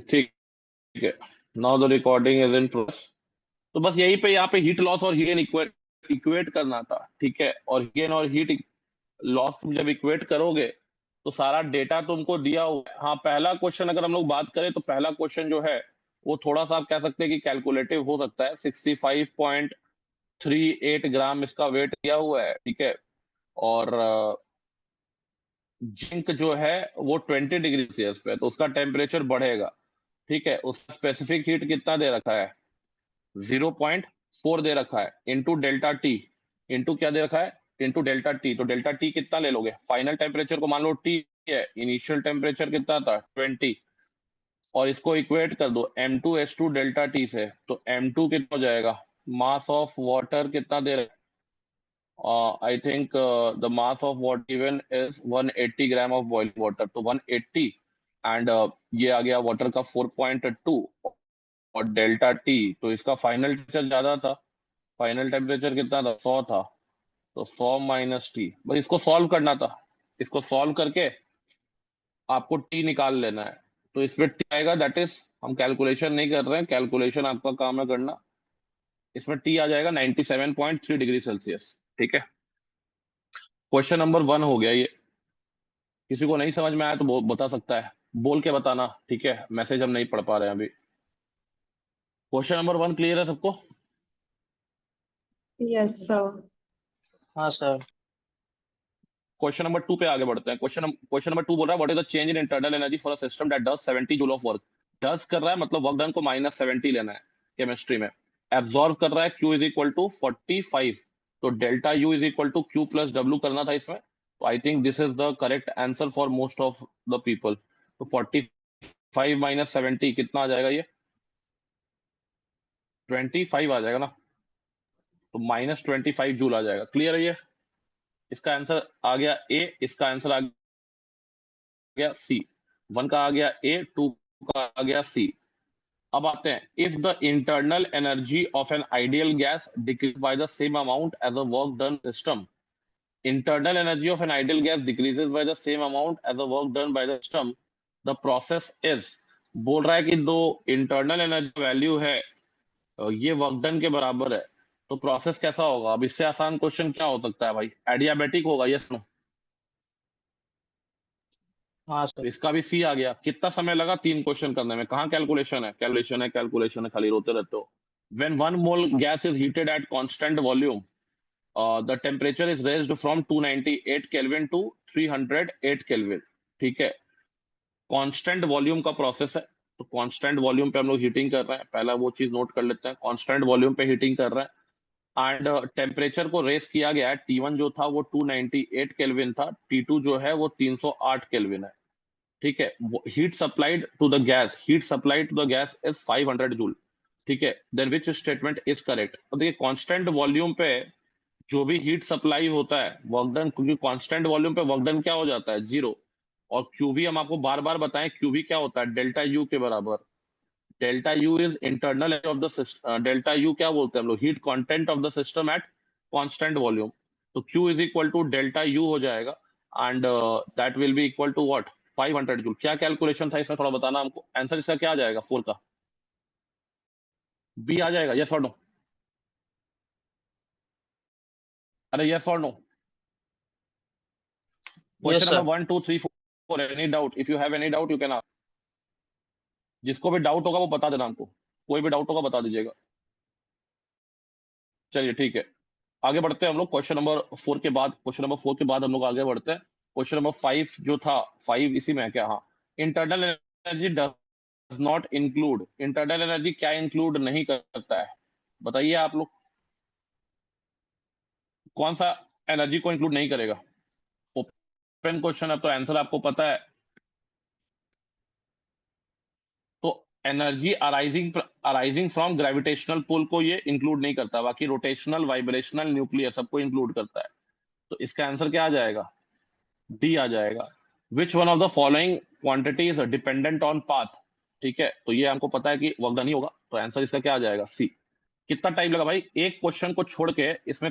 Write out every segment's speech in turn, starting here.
ठीक है। Now the recording is in progress. तो बस यही पे यहाँ पे हीट लॉस और हीट इक्वेट करना था, ठीक है। और गेन और हीट लॉस तुम जब इक्वेट करोगे तो सारा डेटा तुमको दिया हुआ है। हाँ, पहला क्वेश्चन अगर हम लोग बात करें तो पहला क्वेश्चन जो है वो थोड़ा सा आप कह सकते हैं कि कैलकुलेटिव हो सकता है। 65.38 ग्राम इसका वेट दिया हुआ है, ठीक है। और जिंक जो है वो 20 डिग्री सेल्सियस पे है, तो उसका टेम्परेचर बढ़ेगा, ठीक है। उसका स्पेसिफिक हीट कितना दे रखा है? 0.4 दे रखा है, इंटू डेल्टा टी। इंटू क्या दे रखा है? Into delta T. तो डेल्टा टी कितना ले लोगे? फाइनल टेम्परेचर को मान लो टी है, इनिशियल टेम्परेचर कितना था? 20। और इसको इक्वेट कर दो M2H2 डेल्टा टी से, तो M2 कितना हो जाएगा? मास ऑफ वाटर कितना दे रहा है? I think the mass of water given is 180 gram of boiling water, तो 180। एंड ये आ गया वाटर का 4.2। और डेल्टा टी, तो इसका फाइनल टेम्परेचर ज्यादा था। फाइनल टेम्परेचर कितना था? 100 था। तो 100 माइनस टी, बस इसको सॉल्व करना था। इसको सॉल्व करके आपको टी निकाल लेना है। तो इसमें टी आएगा, दैट इज, हम कैलकुलेशन नहीं कर रहे हैं, कैलकुलेशन आपका काम है करना। इसमें टी आ जाएगा 97.3 डिग्री सेल्सियस, ठीक है। क्वेश्चन नंबर 1 हो गया ये। किसी को नहीं समझ में आया तो बता सकता है, बोल के बताना, ठीक है। मैसेज हम नहीं पढ़ पा रहे हैं अभी। क्वेश्चन नंबर 1 क्लियर है सबको? Yes sir. हाँ सर। क्वेश्चन नंबर 2 पे आगे बढ़ते हैं। क्वेश्चन नंबर 2 बोल रहा है, what is the change in internal energy for a system that does 70 joule of work. Does कर रहा है मतलब वर्क डन को -70 लेना है केमिस्ट्री में। एब्जॉर्व कर रहा है, Q इज इक्वल टू 45। तो delta U is equal to Q plus W करना था इसमें। तो I think this is the correct answer for most of the people. तो 45 माइनस 70 कितना आ जाएगा? ये 25 आ जाएगा ना। तो -25 जूल आ जाएगा। क्लियर है ये? इसका आंसर आ गया ए, इसका आंसर आ गया सी। 1 का आ गया ए, 2 का आ गया सी। अब आते हैं, if the internal energy of an ideal gas decrease by the same amount as a work done system. Internal energy of an ideal gas decreases by the same amount as a work done by the system. The process is, बोल रहा है कि दो internal energy value है, ये work done के बराबर है, तो प्रोसेस कैसा होगा? अब इससे आसान क्वेश्चन क्या हो सकता है भाई? एडियाबेटिक होगा, यस नो? हाँ तो सर। इसका भी सी आ गया। कितना समय लगा 3 क्वेश्चन करने में? कहाँ कैलकुलेशन है? कैलकुलेशन है, कैलकुलेशन है, खाली रोते रहते हो। When 1 mole gas is heated at constant volume, the temperature is raised from 298 kelvin to 308 kelvin, ठीक है। कांस्टेंट वॉल्यूम का प्रोसेस है, तो कांस्टेंट वॉल्यूम पे हम लोग हीटिंग कर रहे हैं, पहला वो चीज नोट कर लेते हैं। कांस्टेंट वॉल्यूम पे हीटिंग कर रहे हैं एंड टेम्परेचर को रेस किया गया है। T1 जो था वो 298 केल्विन था, T2 जो है वो 308 केल्विन है, ठीक है। Heat supplied to the gas is 500 joule, ठीक है। Then which statement is correct? अब देखिए, कांस्टेंट वॉल्यूम पे जो भी हीट सप्लाई होता है, वर्क डन, क्योंकि कांस्टेंट वॉल्यूम पे वर्क डन क्या हो जाता है? 0। और क्यूवी हम आपको बार बार बताएं, क्यूवी क्या होता है? डेल्टा यू के बराबर। Delta U is internal of the system. Delta U क्या बोलते हैं हम लोग? Heat content of the system at constant volume. तो Q is equal to delta U हो जाएगा and that will be equal to what? 500 joule. क्या calculation था इसमें, थोड़ा बताना हमको। आंसर इसका क्या आ जाएगा? 4 का बी आ जाएगा, यस और नो? अरे यस और no? Yes question sir. Number 1 2 3 4, any doubt? If you have any doubt you can ask. जिसको भी डाउट होगा वो बता देना हमको, कोई भी डाउट होगा बता दीजिएगा। चलिए ठीक है, आगे बढ़ते हैं हम लोग। क्वेश्चन नंबर 4 के बाद हम लोग आगे बढ़ते हैं। क्वेश्चन नंबर 5 जो था, 5 इसी में है क्या? हाँ। Internal energy does not include. Internal energy क्या इंक्लूड नहीं करता है? बताइए आप लोग, कौन सा एनर्जी को इंक्लूड नहीं करेगा? ओपन क्वेश्चन है, तो आंसर आपको पता है। तो energy arising from gravitational pull को ये इंक्लूड नहीं करता, बाकी रोटेशनल, वाइब्रेशनल, न्यूक्लियर सबको इंक्लूड करता है। तो इसका आंसर क्या आ जाएगा? डी आ जाएगा। Which one of the following quantities dependent on path, ठीक है। तो ये हमको पता है कि वर्क डन ही होगा, तो आंसर इसका क्या आ जाएगा? सी। कितना टाइम लगा भाई एक क्वेश्चन को छोड़ के? इसमें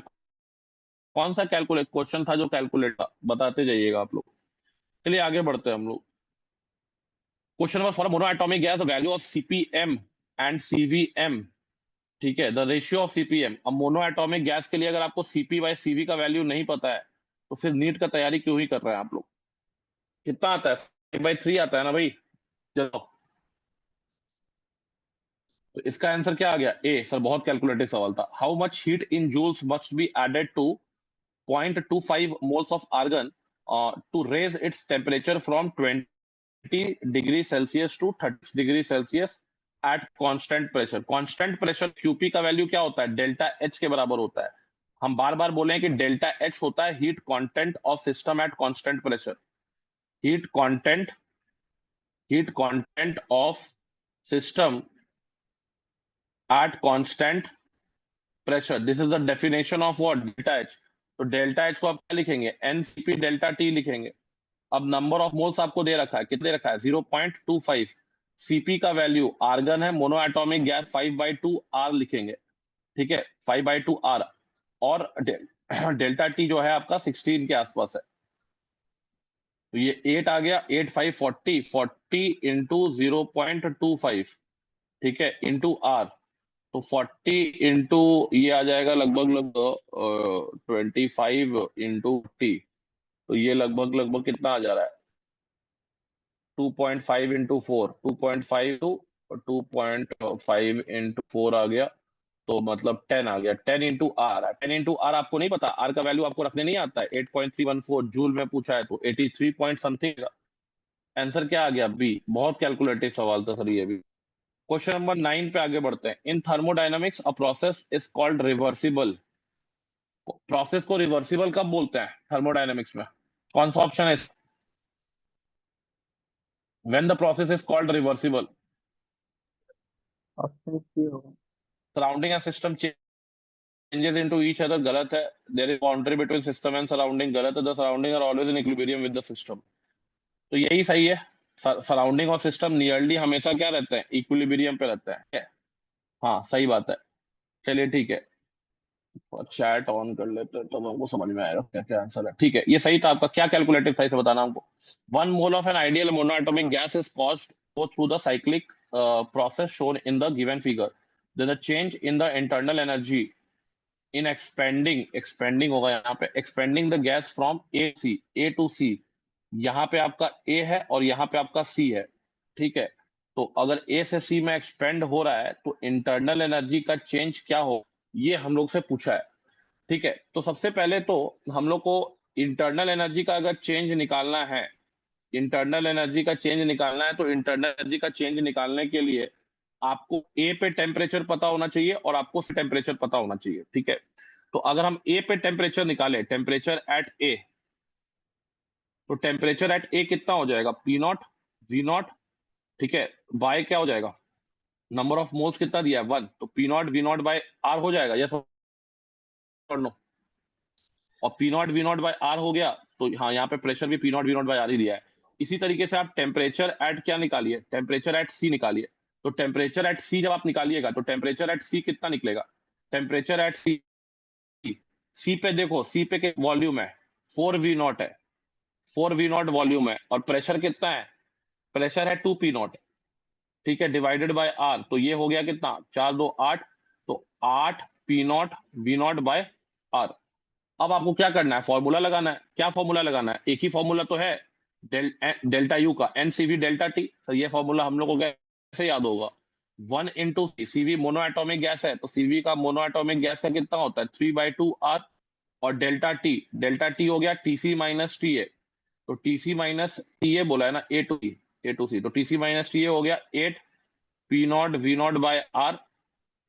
कौन सा कैलकुलेट क्वेश्चन था जो कैलकुलेट था? बताते जाइएगा आप लोग। चलिए आगे बढ़ते हैं हम लोग। Question number 4, mono atomic gas value of CPM and CVM. ठीक है, द रेशियो ऑफ सीपीएम। अब मोनो एटॉमिक गैस के लिए अगर आपको सीपी बाई सीवी का वैल्यू नहीं पता है तो फिर नीट का तैयारी क्यों ही कर रहे हैं आप लोग। कितना आता है? 5/3 आता है ना भाई। चलो, तो इसका आंसर क्या आ गया? ए। सर बहुत कैलकुलेटिव सवाल था। How much heat in joules must be added to 0.25 moles of argon to raise its temperature from 20 degree Celsius to 30 degree Celsius at constant pressure। constant pressure QP का value क्या होता है? Delta H के बराबर होता है। हम बार बार बोले हैं कि डेल्टा H होता है heat content of system at constant pressure. Heat content of system at constant pressure, this is the definition of what? Delta H. तो डेल्टा एच को आप क्या लिखेंगे? एनसीपी डेल्टा टी लिखेंगे। अब नंबर ऑफ मोल्स आपको दे रखा है, कितने रखा है? 0.25। सीपी का वैल्यू, आर्गन है मोनो एटॉमिक गैस, 5/2 आर लिखेंगे। ठीक है, 5/2 आर। और डेल्टा टी जो है आपका 16 के आसपास है। तो ये 8 आ गया। 8 5 40 इंटू 0.25, ठीक है, इंटू आर। तो 40 इंटू ये आ जाएगा लगभग 25 इंटू टी। तो ये लगभग कितना आ जा रहा है? 2.5 इंटू 4, 2.5 टू 2.5 इंटू 4 आ गया। तो मतलब 10 आ गया। 10 इंटू आर। 10 इंटू आर आपको नहीं पता, आर का वैल्यू आपको रखने नहीं आता है। 8.314 जूल में पूछा है तो 83 पॉइंट समथिंग। आंसर क्या आ गया? बी। बहुत कैलकुलेटिव सवाल था सर ये भी। क्वेश्चन नंबर 9 पे आगे बढ़ते हैं। In thermodynamics a process is called reversible. Process को रिवर्सिबल कब बोलते हैं थर्मोडायनामिक्स में? कौन सा ऑप्शन है? When the process is called reversible. Option C होगा। Surrounding and system changes into each other, गलत है। there is boundary between system and surrounding, गलत है। the surrounding are always in equilibrium with the system, तो यही सही है। Surrounding और सिस्टम नियरली हमेशा क्या रहते हैं? इक्विलिब्रियम पे रहते हैं। हाँ सही बात है। चलिए ठीक है, चैट ऑन कर लेते हैं तो हमको समझ में आएगा क्या क्या आंसर है। ठीक है, ये सही था आपका। क्या कैलकुलेटिव था इसे बताना हमको। 1 mole of an ideal monoatomic gas is caused go through the cyclic process shown in the given figure, then the change in the internal energy in expanding होगा यहाँ पे, expanding the gas from A to C। यहाँ पे आपका A है और यहाँ पे आपका C है। ठीक है, तो अगर A से C में एक्सपेंड हो रहा है तो इंटरनल एनर्जी का चेंज क्या हो, ये हम लोग से पूछा है। ठीक है, तो सबसे पहले तो हम लोग को इंटरनल एनर्जी का अगर चेंज निकालना है, इंटरनल एनर्जी का चेंज निकालना है, तो इंटरनल एनर्जी का चेंज निकालने के लिए आपको ए पे टेम्परेचर पता होना चाहिए और आपको टेम्परेचर पता होना चाहिए। ठीक है, तो अगर हम ए पे टेम्परेचर निकालें, टेम्परेचर एट ए, तो टेम्परेचर एट ए कितना हो जाएगा? P not V naught. ठीक है, बाय क्या हो जाएगा? नंबर ऑफ मोल्स कितना दिया है? 1, तो P not V not by R हो जाएगा। यस और नो? और P not V not by R हो गया तो हाँ, यहाँ पे प्रेशर भी P not V not by R ही दिया है। इसी तरीके से आप टेम्परेचर एट क्या निकालिए? टेम्परेचर एट सी निकालिए। तो टेम्परेचर एट सी जब आप निकालिएगा तो टेम्परेचर एट सी कितना निकलेगा? टेम्परेचर एट सी, सी पे देखो, सी पे वॉल्यूम है 4v0 है, 4v0 वॉल्यूम है। और प्रेशर कितना है? प्रेशर है 2p0। ठीक है, डिवाइडेड बाय आर, तो ये हो गया कितना? 4 2 8, तो 8p0v0 बाय आर। अब आपको क्या करना है? फॉर्मूला लगाना है। क्या फॉर्मूला लगाना है? एक ही फॉर्मूला तो है, डेल्टा यू का, एनसीवी डेल्टा टी। तो ये फॉर्मूला हम लोग को कैसे याद होगा? 1 into CV mono atomic gas है, तो सीवी का मोनो एटॉमिक गैस का कितना होता है? 3/2 आर। और डेल्टा टी हो गया टीसी माइनस टी ए। तो टीसी माइनस टी ए बोला है ना, ए टू सी, तो टीसी माइनस टी ए हो गया 8 P not V not by R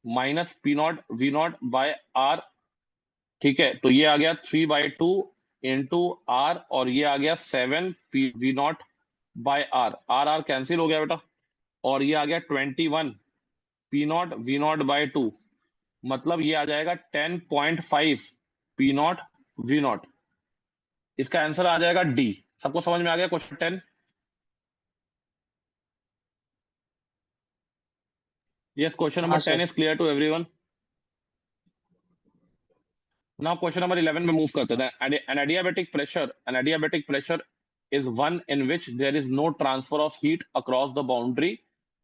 minus P not V not by R. ठीक है, तो ये आ गया 3/2 इंटू आर, और ये आ गया 7 P V not by R. R R cancel हो गया बेटा, और ये आ गया 21 P not V not by 2। मतलब ये आ जाएगा 10.5 पी नॉट वी नॉट। इसका आंसर आ जाएगा डी। सबको समझ में आ गया क्वेश्चन 10? यस, क्वेश्चन हाँ number 10 sir. Is clear to everyone. Now question number 11 में मूव करते हैं। An adiabatic pressure is one in which there is no transfer of heat across the boundary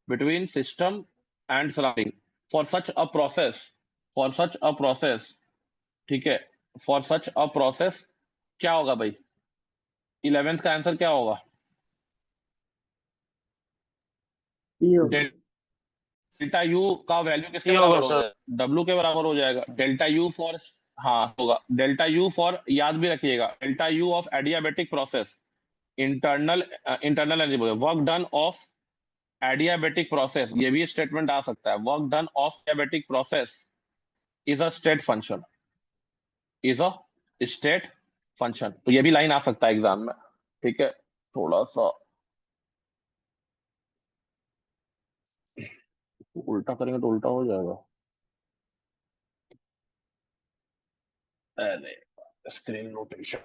between system and surrounding. For such a process, ठीक है, for such a process क्या होगा भाई? 11th का answer क्या होगा? डेल्टा यू का value किसके ये बराबर होगा हो सर। जाएगा? डब्ल्यू के बराबर हो जाएगा। डेल्टा यू फॉर, हाँ होगा डेल्टा यू फॉर, याद भी रखिएगा, delta U of adiabatic process, internal energy work done of adiabatic process, ये भी स्टेटमेंट आ सकता है। Work done of adiabatic process is a state function, is a state function. तो ये भी लाइन आ सकता है एग्जाम में, ठीक है। थोड़ा सा उल्टा करेंगे तो उल्टा हो जाएगा। अरे स्क्रीन रोटेशन,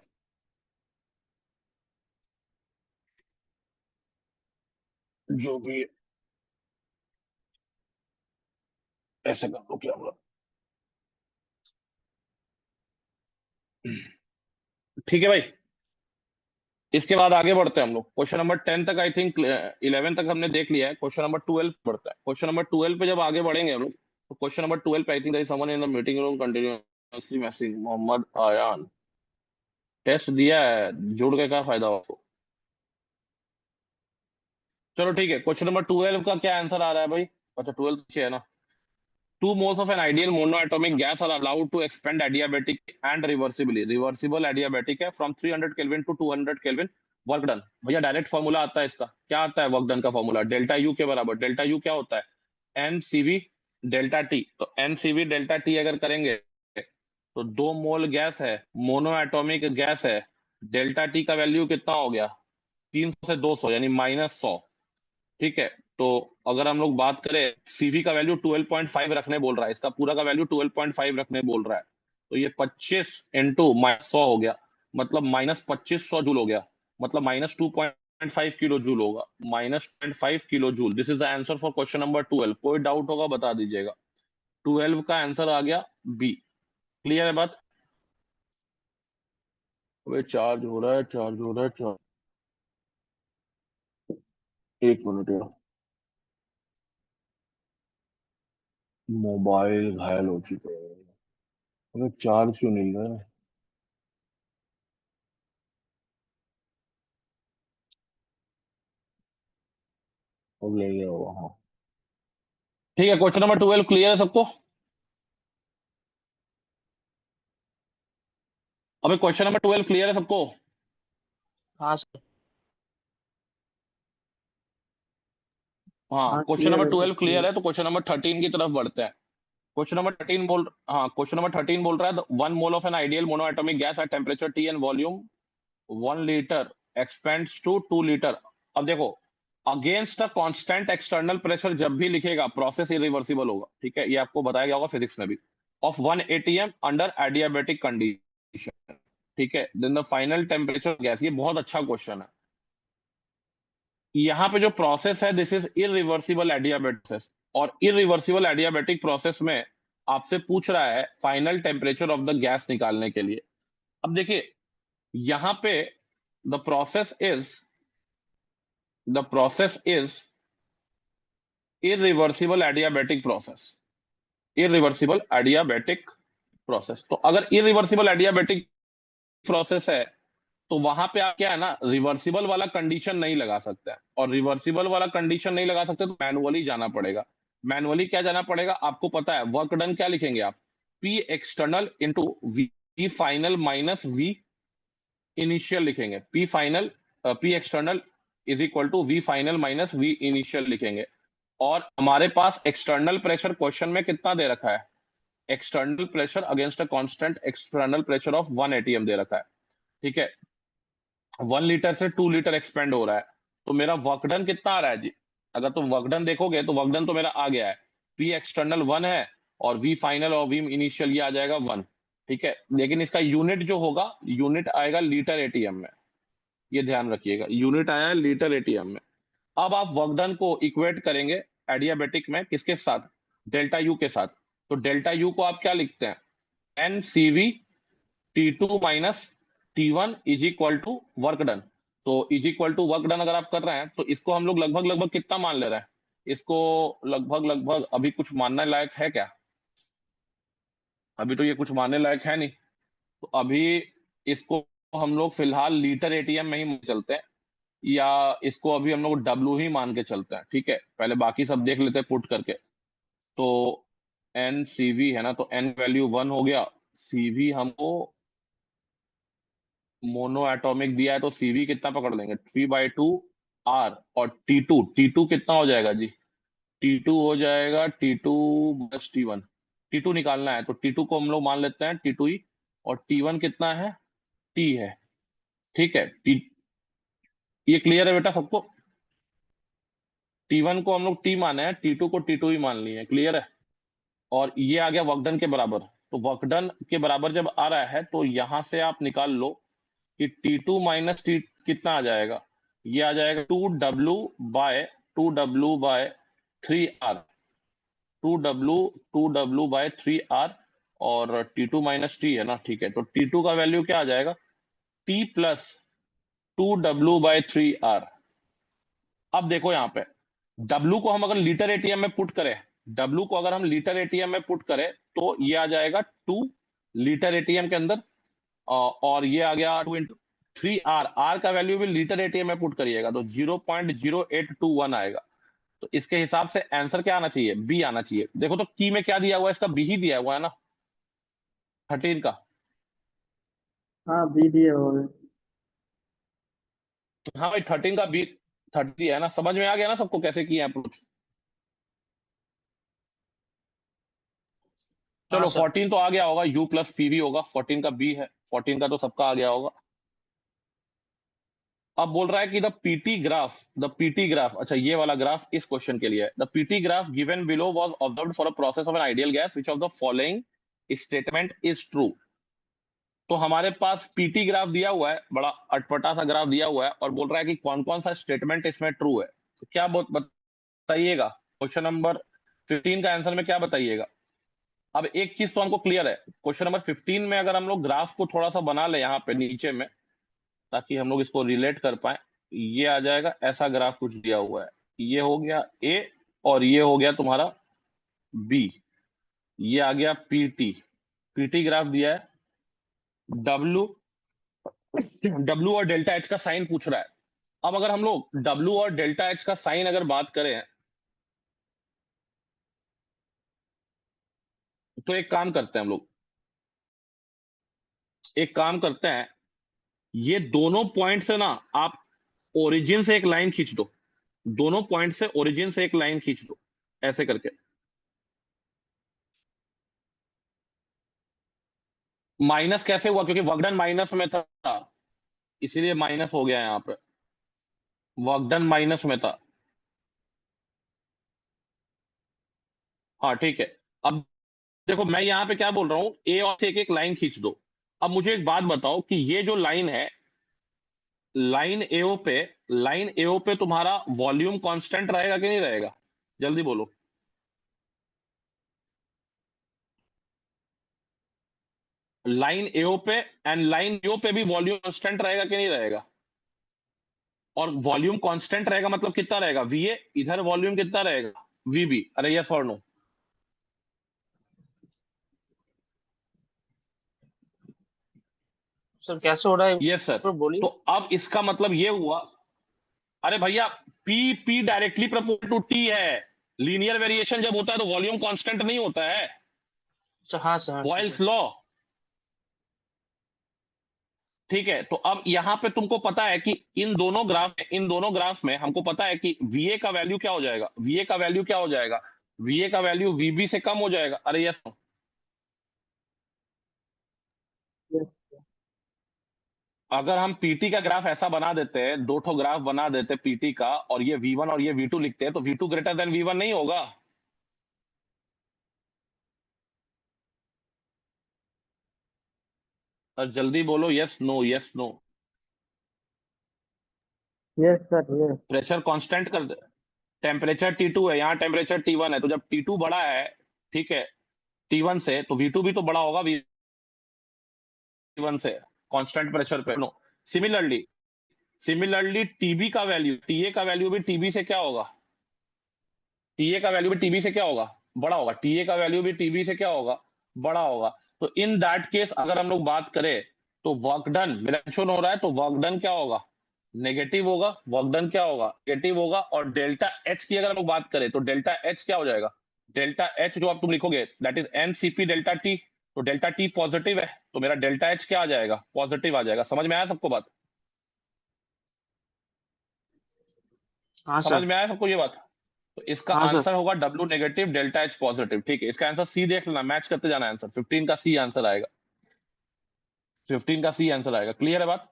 जो भी, ऐसे कर लो क्या बोला, ठीक है भाई। इसके बाद आगे बढ़ते हैं हम लोग। क्वेश्चन नंबर 10 तक, आई थिंक 11 तक हमने देख लिया है। क्वेश्चन नंबर 12 बढ़ता है। क्वेश्चन नंबर 12 पे जब आगे बढ़ेंगे हम लोग, तो क्वेश्चन नंबर 12 पे I think someone in the meeting room continuously messaging Mohammad Ayan. Test दिया है, जुड़ के क्या फायदा आपको? चलो ठीक है, क्वेश्चन नंबर 12 का क्या आंसर आ रहा है भाई? अच्छा 12 पीछे है ना। 2 moles of an ideal monoatomic gas are allowed to expand adiabatic and reversibly. Reversible adiabatic है from 300 Kelvin to 200 Kelvin. Work done भैया डायरेक्ट फॉर्मूला आता है इसका। क्या आता है वर्क डन का फॉर्मूला? डेल्टा यू के बराबर। डेल्टा यू क्या होता है? N CV delta T. तो एन सीवी डेल्टा टी अगर करेंगे तो 2 मोल गैस है, मोनो एटोमिक गैस है। डेल्टा टी का वैल्यू कितना हो गया? 300 से 200 यानी -100, ठीक है। तो अगर हम लोग बात करें, सीवी का वैल्यू 12.5 रखने बोल रहा है, इसका पूरा का वैल्यू 12.5 रखने बोल रहा है। तो ये 25 इंटू -100 हो गया, मतलब -2500 जूल हो गया, मतलब -2.5 किलो जूल होगा। -0.5 kilo joule. This is the answer for question number 12। कोई डाउट होगा बता दीजिएगा। 12 का आंसर आ गया बी। क्लियर है बात? अबे चार्ज हो रहा है, चार्ज हो रहा है, चार्ज। एक मिनट यार, मोबाइल घायल हो चुके हैं। अबे चार्ज क्यों नहीं है? अब ले गया होगा, हाँ। ठीक है, क्वेश्चन नंबर 12 क्लियर है सबको? अबे क्वेश्चन नंबर 12 क्लियर है सबको? हाँ सर। हाँ, हाँ क्वेश्चन क्लियर नंबर है सर 12 क्लियर क्लियर। है, तो क्वेश्चन नंबर 13 की तरफ बढ़ते हैं। क्वेश्चन नंबर 13 बोल, हाँ क्वेश्चन नंबर 13 बोल रहा है 1 mole of an ideal monoatomic gas at temperature T and volume 1 litre expands to 2 litre. अब देखो, against a constant external pressure जब भी लिखेगा प्रोसेस इरिवर्सिबल होगा, ठीक है, ये आपको बताया गया होगा फिजिक्स में भी। Of 1 ATM under adiabatic condition, ठीक है, then the final temperature gas. ये बहुत अच्छा क्वेश्चन है। यहाँ पे जो प्रोसेस है this is irreversible adiabatic process, और इरिवर्सिबल एडियाबेटिक प्रोसेस में आपसे पूछ रहा है final temperature of the gas निकालने के लिए। अब देखिए यहाँ पे the process is irreversible adiabatic process, irreversible adiabatic process. तो अगर इरिवर्सिबल एडियाबेटिक प्रोसेस है तो वहां पे आप क्या है ना, रिवर्सिबल वाला कंडीशन नहीं लगा सकते हैं। और रिवर्सिबल वाला कंडीशन नहीं लगा सकते तो मैनुअली जाना पड़ेगा। मैनुअली क्या जाना पड़ेगा आपको पता है? वर्क डन क्या लिखेंगे आप? P external into V final minus V initial लिखेंगे। P external is equal to V final minus V initial लिखेंगे। और हमारे पास एक्सटर्नल प्रेशर क्वेश्चन में कितना दे रखा है? External pressure against a constant external pressure of 1 ATM दे रखा है, ठीक है। 1 लीटर से 2 लीटर एक्सपेंड हो रहा है, तो मेरा वर्कडन कितना आ रहा है जी? अगर तुम वर्कडन देखोगे तो वर्कडन तो मेरा आ गया है, पी एक्सटर्नल 1 है और वी फाइनल और वी इनिशियल ये आ जाएगा 1, ठीक है। लेकिन इसका यूनिट जो होगा, यूनिट आएगा लीटर एटीएम में, ये ध्यान रखिएगा, यूनिट आया है लीटर एटीएम में। अब आप वर्कडन को इक्वेट करेंगे एडियाबेटिक में किसके साथ? डेल्टा यू के साथ। तो डेल्टा यू को आप क्या लिखते हैं? N CV T2 minus T1 is equal to work done. तो is equal to work done अगर आप कर रहे हैं तो इसको हम लोग लगभग लगभग कितना मान ले रहे हैं? इसको लगभग लगभग अभी कुछ मानने लायक है क्या? अभी तो ये कुछ मानने लायक है नहीं। तो अभी इसको हम लोग फिलहाल लीटर एटीएम में ही मान के चलते हैं, या इसको अभी हम लोग डब्ल्यू ही मान के चलते हैं। ठीक है, पहले बाकी सब देख लेते हैं पुट करके। तो एन सीवी है ना, तो एन वैल्यू 1 हो गया। सीवी हमको मोनो एटॉमिक दिया है, तो सीवी कितना पकड़ लेंगे? 3/2 आर। और टी टू कितना हो जाएगा जी? टी टू हो जाएगा T two plus T one. T two निकालना है तो टी टू को हम लोग मान लेते हैं टी टू ही। और टी वन कितना है? टी है। ठीक है, टी, ये क्लियर है बेटा सबको? टी वन को हम लोग टी माने हैं, टी टू को टी टू ही मान लिए, क्लियर है? और ये आ गया वर्कडन के बराबर। तो वर्कडन के बराबर जब आ रहा है तो यहां से आप निकाल लो कि टी टू माइनस टी कितना आ जाएगा। ये आ जाएगा 2W by 3 are. 2W by 3 are. और T2 माइनस टी है ना, ठीक है। तो T2 का वैल्यू क्या आ जाएगा? T plus 2W by 3 R. अब देखो यहाँ पे W को हम अगर लीटर एटीएम में पुट करें, W को अगर हम लीटर एटीएम में पुट करें तो ये आ जाएगा 2 लीटर एटीएम के अंदर। और ये आ गया 2 × 3 आर। आर का वैल्यू भी लीटर एटीएम में पुट करिएगा तो 0.0821 आएगा। तो इसके हिसाब से आंसर क्या आना चाहिए? बी आना चाहिए। देखो तो की में क्या दिया हुआ है? इसका बी ही दिया हुआ है ना, 13 का। हाँ बी दिए हो गए। हाँ भाई, 13 का बी 30 है ना। समझ में आ गया ना सबको कैसे किया अप्रोच? हाँ चलो सर। 14 तो आ गया होगा, यू प्लस पी भी होगा। 14 का बी है, 14 का तो सबका आ गया होगा। अब बोल रहा है कि द पीटी ग्राफ, अच्छा ये वाला ग्राफ इस क्वेश्चन के लिए है। The PT graph given below was observed for a process of an ideal gas which of the following statement is true. तो हमारे पास पीटी ग्राफ दिया हुआ है, बड़ा अटपटा सा ग्राफ दिया हुआ है, और बोल रहा है कि कौन कौन सा स्टेटमेंट इसमें ट्रू है। तो क्या बताइएगा? क्वेश्चन नंबर 15 का आंसर में क्या बताइएगा? अब एक चीज तो हमको क्लियर है, क्वेश्चन नंबर 15 में अगर हम लोग ग्राफ को थोड़ा सा बना ले यहाँ पे नीचे में, ताकि हम लोग इसको रिलेट कर पाए। ये आ जाएगा, ऐसा ग्राफ कुछ दिया हुआ है। ये हो गया ए, और ये हो गया तुम्हारा बी। ये आ गया पीटी। पीटी ग्राफ दिया है। डब्ल्यू डब्ल्यू और डेल्टा एच का साइन पूछ रहा है। अब अगर हम लोग डब्ल्यू और डेल्टा एच का साइन अगर बात करें तो एक काम करते हैं हम लोग, एक काम करते हैं, ये दोनों पॉइंट से ना आप ओरिजिन से एक लाइन खींच दो। दोनों पॉइंट से ओरिजिन से एक लाइन खींच दो, ऐसे करके। माइनस कैसे हुआ? क्योंकि वर्कडन माइनस में था, इसीलिए माइनस हो गया यहाँ पे। वर्कडन माइनस में था। हाँ ठीक है। अब देखो मैं यहाँ पे क्या बोल रहा हूँ, ए और से एक एक लाइन खींच दो। अब मुझे एक बात बताओ कि ये जो लाइन है, लाइन एओ पे लाइन एओ पे तुम्हारा वॉल्यूम कांस्टेंट रहेगा कि नहीं रहेगा? जल्दी बोलो। लाइन एओ पे एंड लाइन यो पे भी वॉल्यूम कांस्टेंट रहेगा कि नहीं रहेगा? और वॉल्यूम कांस्टेंट रहेगा मतलब कितना रहेगा? वीए। इधर वॉल्यूम कितना रहेगा? वीबी। अरे यस और नो? सर कैसे हो रहा है? Yes sir. सर बोलिए। तो अब इसका मतलब ये हुआ, अरे भैया, P P directly proportional to T है। लीनियर वेरिएशन जब होता है तो वॉल्यूम कांस्टेंट नहीं होता है। सर हाँ सर, हाँ ठीक है। Boyle's law. ठीक है, तो अब यहां पे तुमको पता है कि इन दोनों ग्राफ में हमको पता है कि वीए का वैल्यू क्या हो जाएगा? वीए का वैल्यू क्या हो जाएगा? वीए का वैल्यू वीबी से कम हो जाएगा। अरे यस। Yes. अगर हम पीटी का ग्राफ ऐसा बना देते हैं, दो ठो ग्राफ बना देते पीटी का, और ये वी वन और ये वी टू लिखते हैं, तो V two greater than V one नहीं होगा? और जल्दी बोलो, yes no, yes no. Yes sir yes. Pressure constant कर दे। टेम्परेचर T2 है, यहाँ टेम्परेचर T1 है, तो जब T2 बड़ा है, ठीक है, T1 से, तो V2 भी तो बड़ा होगा V1 से, कांस्टेंट प्रेशर पे। नो, सिमिलरली सिमिलरली टीबी का वैल्यू, टीए का वैल्यू भी टीबी से क्या होगा, टीए का वैल्यू भी टीबी से क्या होगा, बड़ा होगा। टीए का वैल्यू भी टीबी से क्या होगा, बड़ा होगा। तो इन दैट केस अगर हम लोग बात करें तो वर्क डन मेंशन हो रहा है, तो वर्क डन क्या होगा, नेगेटिव होगा। वर्क डन क्या होगा, नेगेटिव होगा। और डेल्टा एच की अगर हम लोग बात करें तो डेल्टा एच क्या हो जाएगा, डेल्टा एच जो आप तुम लिखोगे that is MCP delta T, तो डेल्टा टी पॉजिटिव है, तो मेरा डेल्टा एच क्या आ जाएगा, पॉजिटिव आ जाएगा। समझ में आया सबको बात, हाँ समझ सर। में आया सबको ये बात। तो इसका हाँ सर। आंसर होगा W negative delta H positive. ठीक है, इसका आंसर सी देख लेना, मैच करते जाना आंसर। 15 का सी आंसर आएगा, 15 का सी आंसर आएगा। क्लियर है बात।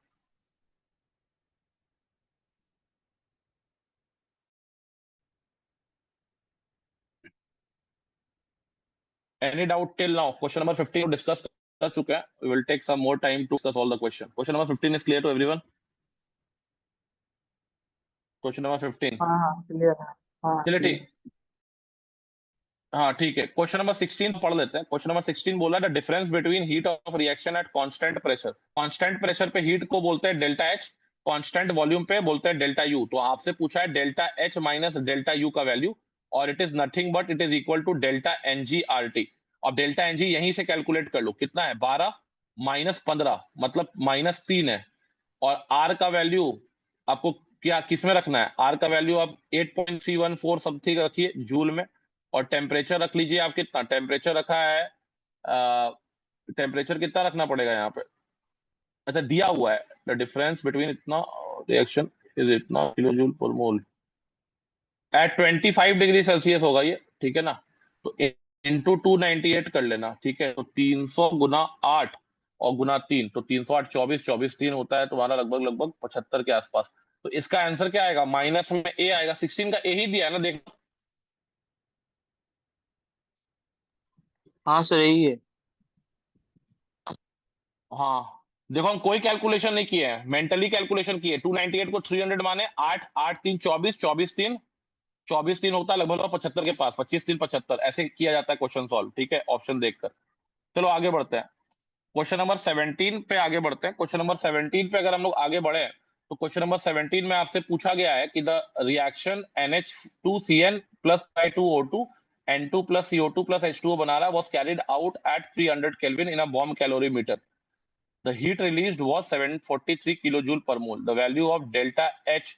Any doubt till now? Question number 15 को डिस्कस कर चुके हैं, we will take some more time to discuss all the question. Question number 15 is clear to everyone? Question number 15 हाँ हाँ क्लियर है। हाँ चलिए clear। ठीक, हाँ ठीक है। क्वेश्चन नंबर 16 पढ़ लेते हैं। क्वेश्चन नंबर 16 बोला the difference between heat of reaction at constant pressure. Constant pressure पे हीट को बोलते हैं डेल्टा एच, कांस्टेंट वॉल्यूम पे बोलते हैं डेल्टा यू। तो आपसे पूछा है delta H minus delta U का वैल्यू, और it is nothing but it is equal to delta n g R T. अब डेल्टा एन जी यहीं से कैलकुलेट कर लो, कितना है 12 माइनस 15 मतलब -3 है। और आर का वैल्यू आपको क्या किस में रखना है, आर का वैल्यू आप 8.314 समथिंग रखिए जूल में। और टेम्परेचर रख लीजिए आप, कितना टेम्परेचर रखा है, टेम्परेचर कितना रखना पड़ेगा यहाँ पे, अच्छा दिया हुआ है द डिफरेंस बिटवीन इतना रिएक्शन इज इतना किलो जूल पर मोल एट 25 डिग्री सेल्सियस होगा ये, ठीक है ना। तो इंटू 298 कर लेना, ठीक है। तो 300 गुना 8 और गुना 3, तो 308 24 24 3 होता है तुम्हारा लगभग लगभग 75 के आसपास। तो इसका आंसर क्या आएगा, माइनस में ए आएगा। 16 का ए ही दिया है ना, देखो। हाँ सर यही है। हाँ देखो, हम कोई कैलकुलेशन नहीं किए हैं, मेंटली कैलकुलेशन किए। 298 को 300 माने 8 8 3 24 24 3 24 3 होता है लगभग 75 के पास, 25 3 75 ऐसे किया जाता है क्वेश्चन सॉल्व, ठीक है, ऑप्शन देखकर। चलो आगे बढ़ते हैं, क्वेश्चन नंबर 17 पे आगे बढ़ते हैं। क्वेश्चन नंबर 17 पे अगर हम लोग आगे बढ़े तो क्वेश्चन नंबर 17 में आपसे पूछा गया है कि the reaction NH2CN plus Hi2O2 N2 plus CO2 plus H2O बना रहा है was carried out at 300 Kelvin in a bomb calorimeter. The heat released was 743 kilojoule per mole. The value of delta H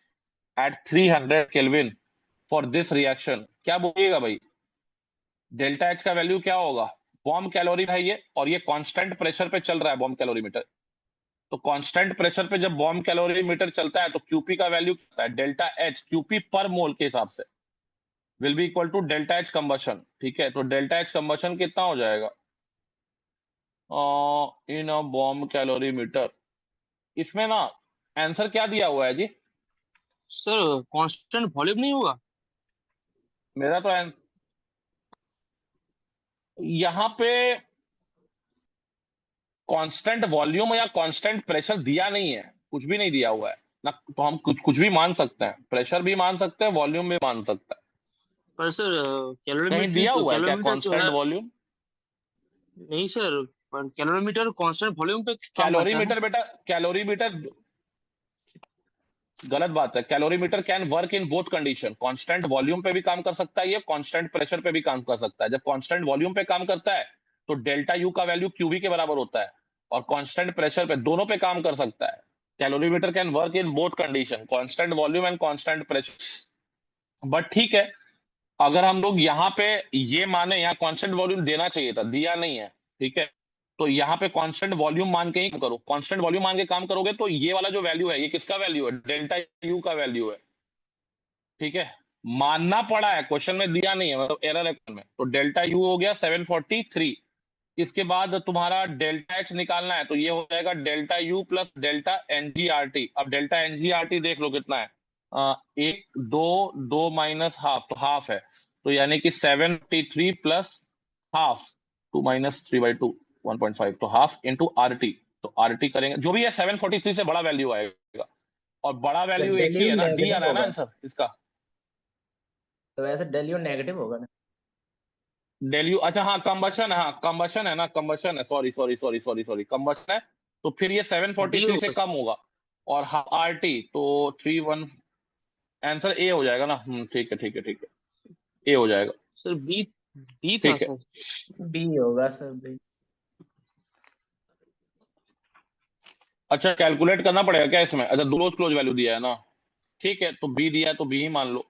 at 300 Kelvin for this reaction. क्या बोलिएगा भाई, delta H का value क्या होगा, bomb calorie है ये, और ये कांस्टेंट प्रेशर पे चल रहा है बॉम्ब कैलोरीमीटर। तो कांस्टेंट प्रेशर पे जब बॉम्ब कैलोरीमीटर चलता है तो क्यूपी का वैल्यू कितना है, डेल्टा एच क्यूपी पर मोल के हिसाब से will be equal to delta H combustion, ठीक है। तो डेल्टा एच कंबशन कितना हो जाएगा इन अ बॉम्ब कैलोरीमीटर, इसमें ना आंसर क्या दिया हुआ है जी, सर कांस्टेंट वॉल्यूम नहीं होगा? मेरा तो यहाँ पे कांस्टेंट वॉल्यूम या कांस्टेंट प्रेशर दिया नहीं है, कुछ भी नहीं दिया हुआ है ना। तो हम कुछ कुछ भी मान सकते हैं, प्रेशर भी मान सकते हैं, वॉल्यूम भी मान सकते हैं। पर सर कहीं दिया कैलोरीमीटर हुआ है क्या कैलोरीमीटर तो कांस्टेंट है। वॉल्यूम? नहीं सर, पर कैलोरीमीटर कांस्टेंट वॉल्यूम पे काम करता है ना। कैलोरीमीटर बेटा, कैलोरीमीटर गलत बात है। Calorimeter can work in both condition, constant volume पे भी काम कर सकता है ये, कांस्टेंट प्रेशर पे भी काम कर सकता है। जब कांस्टेंट वॉल्यूम पे काम करता है तो डेल्टा यू का वैल्यू क्यूवी के बराबर होता है, और कांस्टेंट प्रेशर पे दोनों पे काम कर सकता है। Calorimeter can work in both condition, constant volume and constant pressure. But ठीक है, अगर हम लोग यहाँ पे ये माने, यहाँ कांस्टेंट वॉल्यूम देना चाहिए था, दिया नहीं है, ठीक है। तो यहाँ पे कांस्टेंट वॉल्यूम मान के ही करो, कांस्टेंट वॉल्यूम मान के काम करोगे तो ये वाला जो वैल्यू है ये किसका वैल्यू है, डेल्टा यू का वैल्यू है, ठीक है। मानना पड़ा है, क्वेश्चन में दिया नहीं है, मतलब एरर है में। तो डेल्टा यू हो गया 743। इसके बाद तुम्हारा डेल्टा एच निकालना है, तो ये हो जाएगा डेल्टा यू प्लस डेल्टा एनजीआरटी। अब डेल्टा एनजीआरटी देख लो कितना है, एक दो दो माइनस हाफ, तो हाफ है। तो यानी कि 73 प्लस हाफ, 2 माइनस 3/2 1.5, तो हाफ इंटू आर टी। तो आर टी करेंगे जो भी है, 743 से बड़ा वैल्यू आएगा, और बड़ा तो वैल्यू एक ही डेल्यू है ना, डी आ नेगेटिव रहा है ना होगा, आंसर इसका। तो वैसे डेल्यू नेगेटिव होगा ना। डेल्यू, अच्छा हाँ कंबशन है, हाँ कंबशन है ना, कंबशन है, sorry sorry sorry sorry sorry combustion है। तो फिर ये डी 743 से होगा। कम होगा, और हाफ आर टी, तो 3 1 आंसर ए हो जाएगा ना। ठीक है ठीक है ठीक है, ए हो जाएगा। सर बी, बी था ठीक है, सर। बी होगा सर, बी। अच्छा कैलकुलेट करना पड़ेगा क्या इसमें? अच्छा दो क्लोज वैल्यू दिया है ना, ठीक है, तो बी दिया है तो बी ही मान लो।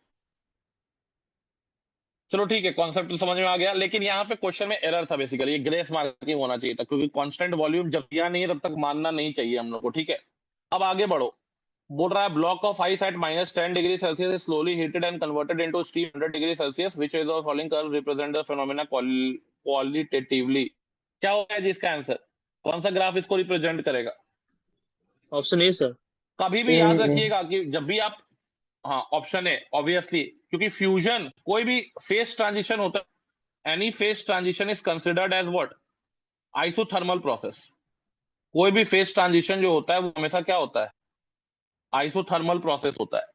चलो ठीक है, कॉन्सेप्ट तो समझ में आ गया, लेकिन यहाँ पे क्वेश्चन में एरर था बेसिकली, ये ग्रेस मार्किंग होना चाहिए था, क्योंकि कांस्टेंट वॉल्यूम जब दिया नहीं है तब तक मानना नहीं चाहिए हम लोग को। ठीक है, अब आगे बढ़ो। बोल रहा है block of ice eight -10 degree Celsius is slowly heated and converted into steam 100 degree Celsius, which is the following curve represent the phenomena qualitatively. क्या होगा जी इसका आंसर? कौन सा ग्राफ इसको रिप्रेजेंट करेगा? Option A sir. कभी भी ए याद ए रखिएगा कि जब भी आप, हाँ ऑप्शन है ऑब्वियसली, क्योंकि फ्यूजन कोई भी फेस ट्रांजिशन होता है, any phase transition is considered as what? Isothermal process. कोई भी फेस ट्रांजिशन जो होता है वो हमेशा क्या होता है? आइसोथर्मल प्रोसेस होता है।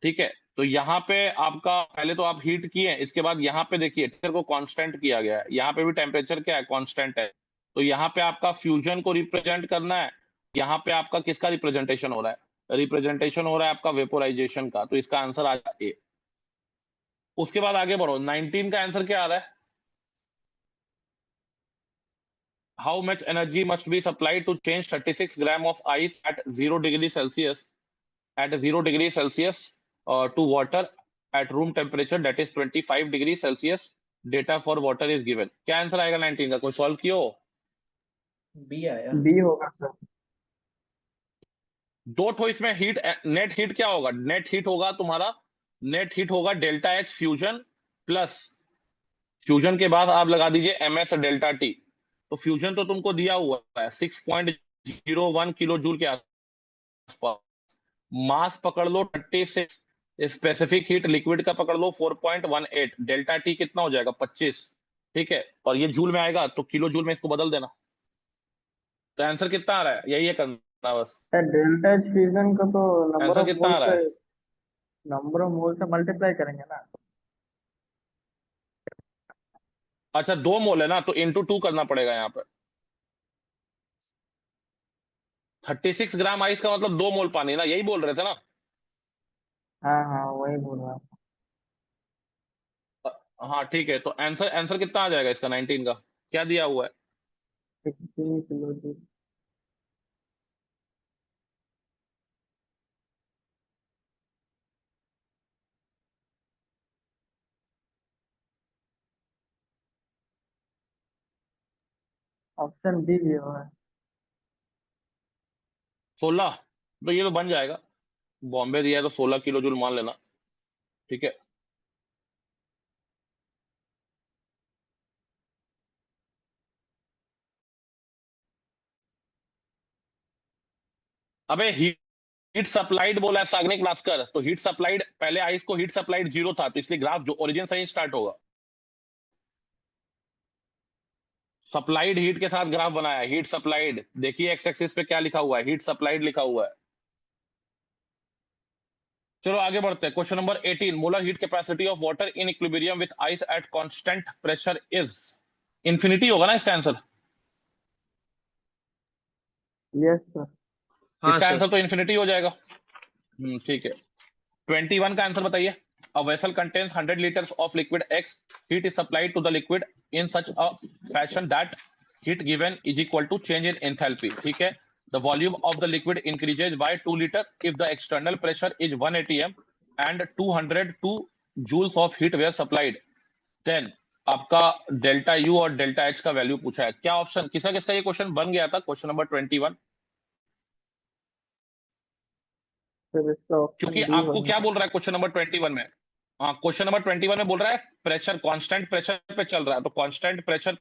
ठीक है, तो यहाँ पे आपका पहले तो आप हीट किए, इसके बाद यहाँ पे देखिए टेम्परेचर को कांस्टेंट किया गया है, यहाँ पे भी टेम्परेचर क्या है? कांस्टेंट है। तो यहाँ पे आपका फ्यूजन को रिप्रेजेंट करना है, यहाँ पे आपका किसका रिप्रेजेंटेशन हो रहा है? रिप्रेजेंटेशन हो रहा है आपका वेपोराइजेशन का, तो इसका आंसर आ जाएगा ए। उसके बाद आगे बढ़ो, 19 का आंसर क्या आ रहा है? How much energy must be supplied to change 36 gram of ice at 0 degree Celsius to water at room temperature, that is 25 degree Celsius? Data for water is given. क्या आंसर आएगा 19 का? कोई सॉल्व कियो? B आया। B होगा sir. दो ठो इसमें हीट, नेट हीट क्या होगा? नेट हीट होगा तुम्हारा, नेट हीट होगा delta H fusion plus, fusion के बाद आप लगा दीजिए एम एस डेल्टा टी। तो फ्यूजन तो तुमको दिया हुआ है 6.01 किलो जूल के आसपास, मास पकड़ लो 36, स्पेसिफिक हीट लिक्विड का पकड़ लो 4.18, डेल्टा टी कितना हो जाएगा? 25। ठीक है, और ये जूल में आएगा तो किलो जूल में इसको बदल देना। तो आंसर कितना आ रहा है? यही है करना बस। सर डेल्टा एच फ्यूजन को तो आंसर कितना आ रहा है? नंबर ऑफ मोल से मल्टीप्लाई करेंगे ना। अच्छा 2 मोल है ना, तो इंटू 2 करना पड़ेगा यहाँ पे। 36 ग्राम आइस का मतलब 2 मोल पानी ना, यही बोल रहे थे ना? हाँ हाँ वही बोल रहा हूँ। हाँ ठीक है, तो आंसर आंसर कितना आ जाएगा इसका 19 का? क्या दिया हुआ है? 16 किलो जूल। ऑप्शन बी भी होगा। 16, तो ये तो बन जाएगा, बॉम्बे दिया है तो 16 किलो जूल मान लेना। ठीक है, अबे हीट सप्लाइड बोला है साग्निक भास्कर, तो हीट सप्लाइड, पहले आइस को हीट सप्लाइड 0 था, तो इसलिए ग्राफ जो ओरिजिन से ही स्टार्ट होगा। सप्लाइड हीट के साथ ग्राफ बनाया, हीट सप्लाइड, देखिए एक्स एक्सिस पे क्या लिखा हुआ है? हीट सप्लाइड लिखा हुआ है। चलो आगे बढ़ते हैं, question number 18, molar heat capacity of water in equilibrium with ice at constant pressure is. Infinity होगा ना इसका आंसर? Yes sir. हाँ इसका सर। आंसर तो इन्फिनिटी हो जाएगा। ठीक है, 21 का आंसर बताइए। A vessel contains 100 liters of liquid X. Heat is supplied to the liquid in such a fashion that heat given is equal to change in enthalpy. ठीक है, the volume of the liquid increases by 2 liter if the external pressure is 1 atm and 202 joules of heat were supplied. Then आपका delta U और delta H का value पूछा है। क्या option, किसका किसका ये क्वेश्चन बन गया था? Question number 21। फिर इसका क्योंकि ऑप्शन डी आपको क्या होगा। बोल रहा है क्वेश्चन नंबर 21 में? हाँ, क्वेश्चन नंबर 21 में बोल रहा है प्रेशर कांस्टेंट प्रेशर पे चल रहा है, तो कांस्टेंट प्रेशर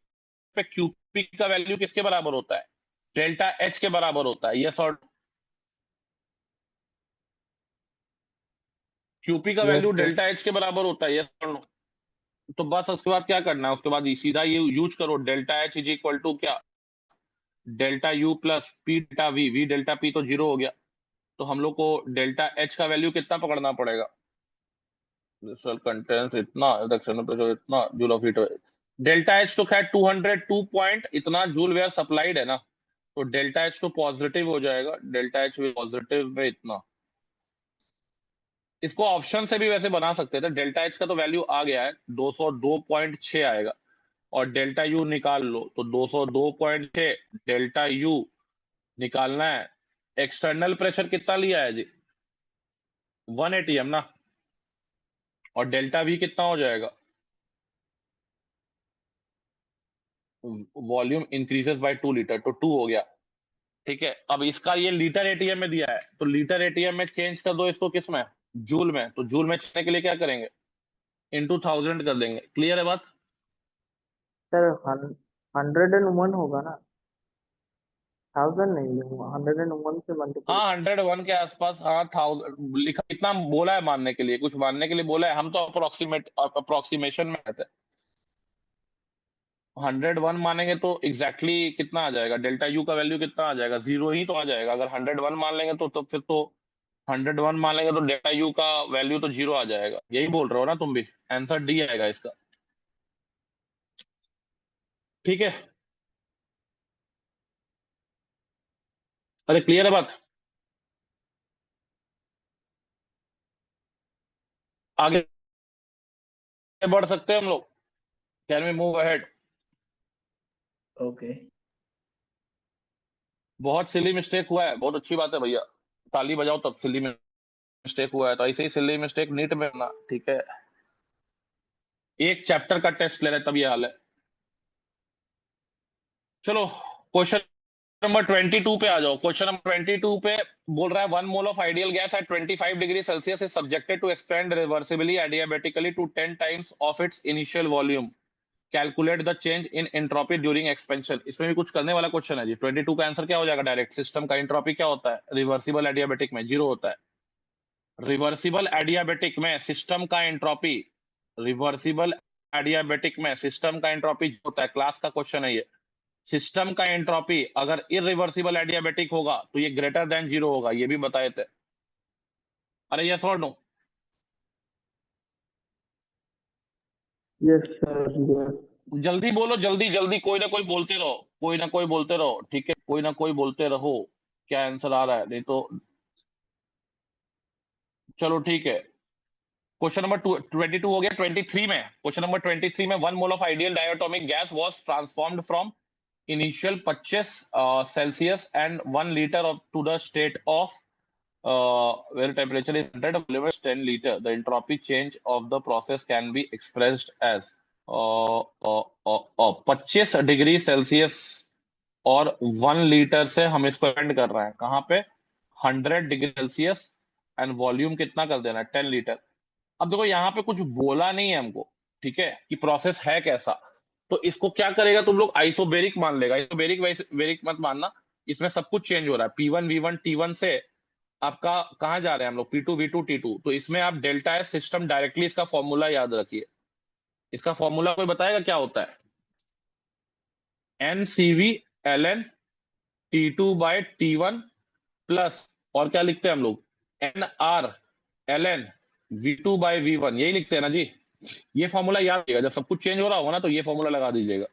पे क्यूपी का वैल्यू किसके बराबर होता है? डेल्टा एच के बराबर होता है। यस, और क्यूपी का yes value sir. Delta H के बराबर होता है। यस और नो? तो बस उसके बाद क्या करना है? उसके बाद सीधा ये यूज करो, delta H is equal to क्या? Delta U plus P delta V, V delta P तो 0 हो गया, तो हम लोग को डेल्टा एच का वैल्यू कितना पकड़ना पड़ेगा? सेल कंटेंस इतना, रिडक्शन प्रेशर इतना, joule of heat. Delta H तो खैर 202 पॉइंट इतना जूल वेयर सप्लाइड है ना, तो डेल्टा एच तो पॉजिटिव हो जाएगा, डेल्टा एच भी पॉजिटिव में इतना। इसको ऑप्शन से भी वैसे बना सकते थे। डेल्टा एच का तो वैल्यू आ गया है, 202.6 आएगा, और डेल्टा यू निकाल लो तो 202.6 डेल्टा यू निकालना है। एक्सटर्नल प्रेशर कितना लिया है जी, 1 atm ना, और डेल्टा वी कितना हो जाएगा, वॉल्यूम इंक्रीजेस बाय 2 लीटर, तो 2 हो गया। ठीक है, अब इसका ये लीटर एटीएम में दिया है, तो लीटर एटीएम में चेंज कर दो इसको, किस में, जूल में। तो जूल में चलने के लिए क्या करेंगे, इनटू 1000 कर देंगे। क्लियर है बात? सर 101 होगा ना, 1000 नहीं होगा, 101 से मल्टीप्लाई। हाँ 101 के आसपास, हाँ 1000 लिखा, इतना बोला है मानने के लिए, कुछ मानने के लिए बोला है, हम तो अप्रोक्सीमेशन में रहते हैं। 101 मानेंगे तो एग्जैक्टली कितना आ जाएगा, डेल्टा यू का वैल्यू कितना आ जाएगा, 0 ही तो आ जाएगा। अगर 101 मान लेंगे तो फिर तो 101 मान लेंगे तो डेल्टा यू का वैल्यू तो 0 आ जाएगा। यही बोल रहे हो ना तुम भी? आंसर डी आएगा इसका। ठीक है, अरे क्लियर है बात? आगे बढ़ सकते हैं हम लोग? Can we move ahead? Okay. बहुत सिली मिस्टेक हुआ है, बहुत अच्छी बात है भैया, ताली बजाओ तब। सिली मिस्टेक हुआ है तो ऐसे ही सिली मिस्टेक नीट में ना, ठीक है। एक चैप्टर का टेस्ट ले रहे तब ये हाल है। चलो क्वेश्चन नंबर 22 पे आ जाओ। क्वेश्चन नंबर 22 पे बोल रहा है 1 mole of ideal gas at 25 degree Celsius is subjected to expand reversibly adiabatically to 10 times of its initial volume, calculate the change in entropy during expansion. इसमें भी कुछ करने वाला क्वेश्चन है जी। 22 का आंसर क्या हो जाएगा डायरेक्ट, सिस्टम का एंट्रोपी क्या होता है, रिवर्सिबल एडियाबेटिक में 0 होता है। रिवर्सिबल एडियाबेटिक में सिस्टम का एंट्रोपी, रिवर्सिबल एडियाबेटिक में सिस्टम का एंट्रोपी होता है, क्लास का क्वेश्चन है ये। सिस्टम का एंट्रोपी अगर इरिवर्सिबल एडियाबेटिक होगा तो ये ग्रेटर देन 0 होगा, ये भी बताए थे। अरे यस और नो? Yes sir, yes. जल्दी बोलो, जल्दी जल्दी, कोई ना कोई बोलते रहो, कोई ना कोई बोलते रहो, ठीक है, कोई ना कोई बोलते रहो क्या आंसर आ रहा है, नहीं तो चलो ठीक है। क्वेश्चन नंबर 22 हो गया। 23 में, क्वेश्चन नंबर 23 में 1 mole of ideal diatomic gas was transformed from initial 25 Celsius and 1 litre of to the state of where temperature is 100, volume is 10 liter. The entropy change of the process can be expressed as 25 degree Celsius और 1 litre से हम इसको and कर रहे हैं कहाँ पे, 100 degree Celsius, and volume कितना कर देना है, 10 लीटर। अब देखो यहाँ पे कुछ बोला नहीं है हमको, ठीक है, कि प्रोसेस है कैसा। तो इसको क्या करेगा तुम लोग, आइसोबेरिक मान लेगा। आइसोबेरिक वेरिक मत मानना, इसमें सब कुछ चेंज हो रहा है। P1 V1 T1 से आपका कहाँ जा रहे हैं हम लोग, P2 V2 T2। तो इसमें आप डेल्टा एस सिस्टम डायरेक्टली, इसका फॉर्मूला याद रखिए। इसका फॉर्मूला कोई बताएगा क्या होता है, NCV ln T2 bye T1 plus, और क्या लिखते हैं हम लोग, NR ln V2 bye V1, यही लिखते हैं ना जी। ये फॉर्मूला याद रखिएगा, जब सब कुछ चेंज हो रहा होगा ना तो ये फॉर्मूला लगा दीजिएगा।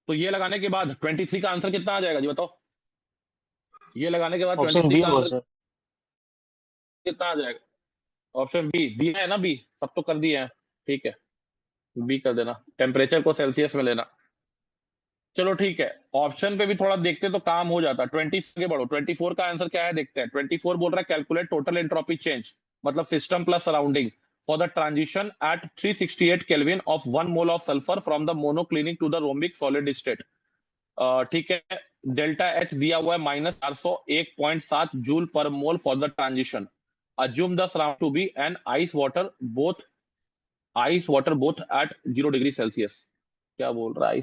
तो ये लगाने के बाद 23 का आंसर कितना आ जाएगा जी बताओ, ये लगाने के बाद ऑप्शन 23 बी का होगा आंसर सर। कितना आ जाएगा? ऑप्शन बी दिया है ना, बी सब तो कर दिए हैं, ठीक है, बी कर देना, टेम्परेचर को सेल्सियस में लेना। चलो ठीक है, ऑप्शन पे भी थोड़ा देखते तो काम हो जाता। 24 के बढ़ो, 24 का आंसर क्या है देखते हैं। 24 बोल रहा है कैलकुलेट टोटल एंट्रोपी चेंज, मतलब system plus surrounding, for the transition at 368 kelvin of 1 mole of sulphur from the monoclinic to the rhombic solid state. ठीक है, डेल्टा एच दिया हुआ है -401.7 जूल पर मोल for the transition. Assume the surround to be an ice water both at 0 degree Celsius. क्या बोल रहा है,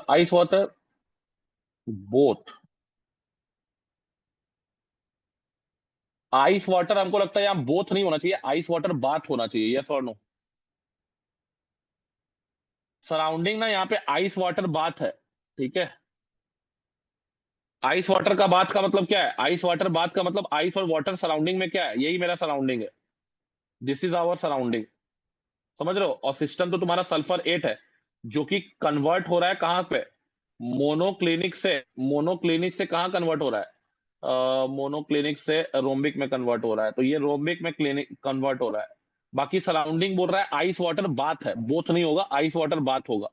ice water both, ice water हमको लगता है यहाँ बोथ नहीं होना चाहिए, आइस वाटर बाथ होना चाहिए। यस और नो? सराउंडिंग ना यहाँ पे आइस वाटर बाथ है, ठीक है। आइस वाटर का बाथ का मतलब क्या है, आइस वाटर बाथ का मतलब आइस और वाटर सराउंडिंग में क्या है, यही मेरा सराउंडिंग है, दिस इज आवर सराउंडिंग, समझ रहे हो। और सिस्टम तो तुम्हारा सल्फर 8 है, जो कि कन्वर्ट हो रहा है कहाँ पे, मोनोक्लिनिक से कहाँ कन्वर्ट हो रहा है? मोनोक्लिनिक से रोम्बिक में कन्वर्ट हो रहा है, तो ये रोम्बिक में क्लिनिक कन्वर्ट हो रहा है। बाकी सराउंडिंग बोल रहा है आइस वाटर बाथ है, बोथ नहीं होगा, आइस वाटर बाथ होगा,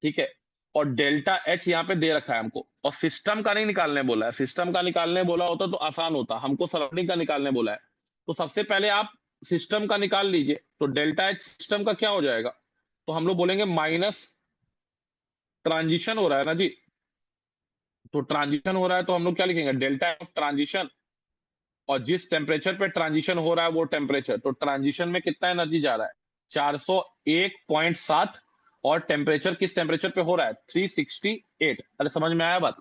ठीक है। और डेल्टा एच यहाँ पे दे रखा है हमको, और सिस्टम का नहीं निकालने बोला है। सिस्टम का निकालने बोला होता तो आसान होता, हमको सराउंडिंग का निकालने बोला है। तो सबसे पहले आप सिस्टम का निकाल लीजिए, तो डेल्टा एच सिस्टम का क्या हो जाएगा? तो हम लोग बोलेंगे माइनस ट्रांजिशन हो रहा है ना जी, तो ट्रांजिशन हो रहा है तो हम लोग क्या लिखेंगे? डेल्टा ऑफ ट्रांजिशन, और जिस टेम्परेचर पे ट्रांजिशन हो रहा है वो टेम्परेचर, तो ट्रांजिशन में कितना एनर्जी जा रहा है? 401.7, और टेम्परेचर किस टेम्परेचर पे हो रहा है? 368। अरे समझ में आया बात?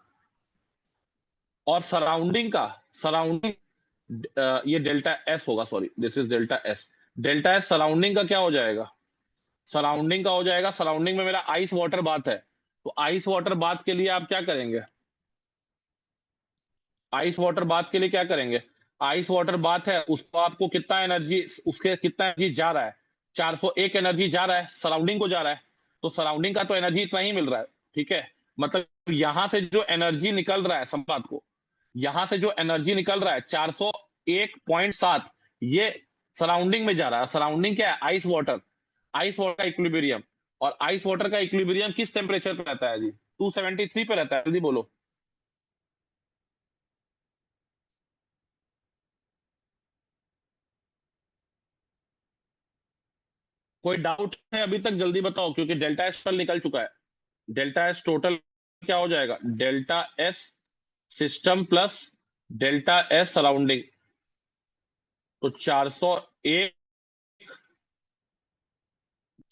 और सराउंडिंग ये डेल्टा एस होगा, sorry this is delta S. Delta S surrounding का क्या हो जाएगा? सराउंडिंग का हो जाएगा, सराउंडिंग में मेरा आइस वाटर बाथ है, तो आइस वाटर बाथ के लिए आप क्या करेंगे? आइस वाटर बाथ के लिए क्या करेंगे? आइस वाटर बाथ है, उसको आपको कितना एनर्जी, उसके कितना एनर्जी जा रहा है? 401 एनर्जी जा रहा है, सराउंडिंग को जा रहा है, तो सराउंडिंग का तो एनर्जी इतना ही मिल रहा है, ठीक है। मतलब यहां से जो एनर्जी निकल रहा है, सब बात को, यहां से जो एनर्जी निकल रहा है 401.7, ये सराउंडिंग में जा रहा है। सराउंडिंग क्या है? आइस वाटर, आइस वाटर का इक्विलिब्रियम। और आइस वाटर का इक्विलिब्रियम किस टेम्परेचर पे रहता है जी? 273 पे रहता है, जल्दी बोलो। कोई डाउट है अभी तक? जल्दी बताओ, क्योंकि डेल्टा एस कल निकल चुका है। डेल्टा एस टोटल क्या हो जाएगा? Delta S system plus delta S surrounding, तो 401,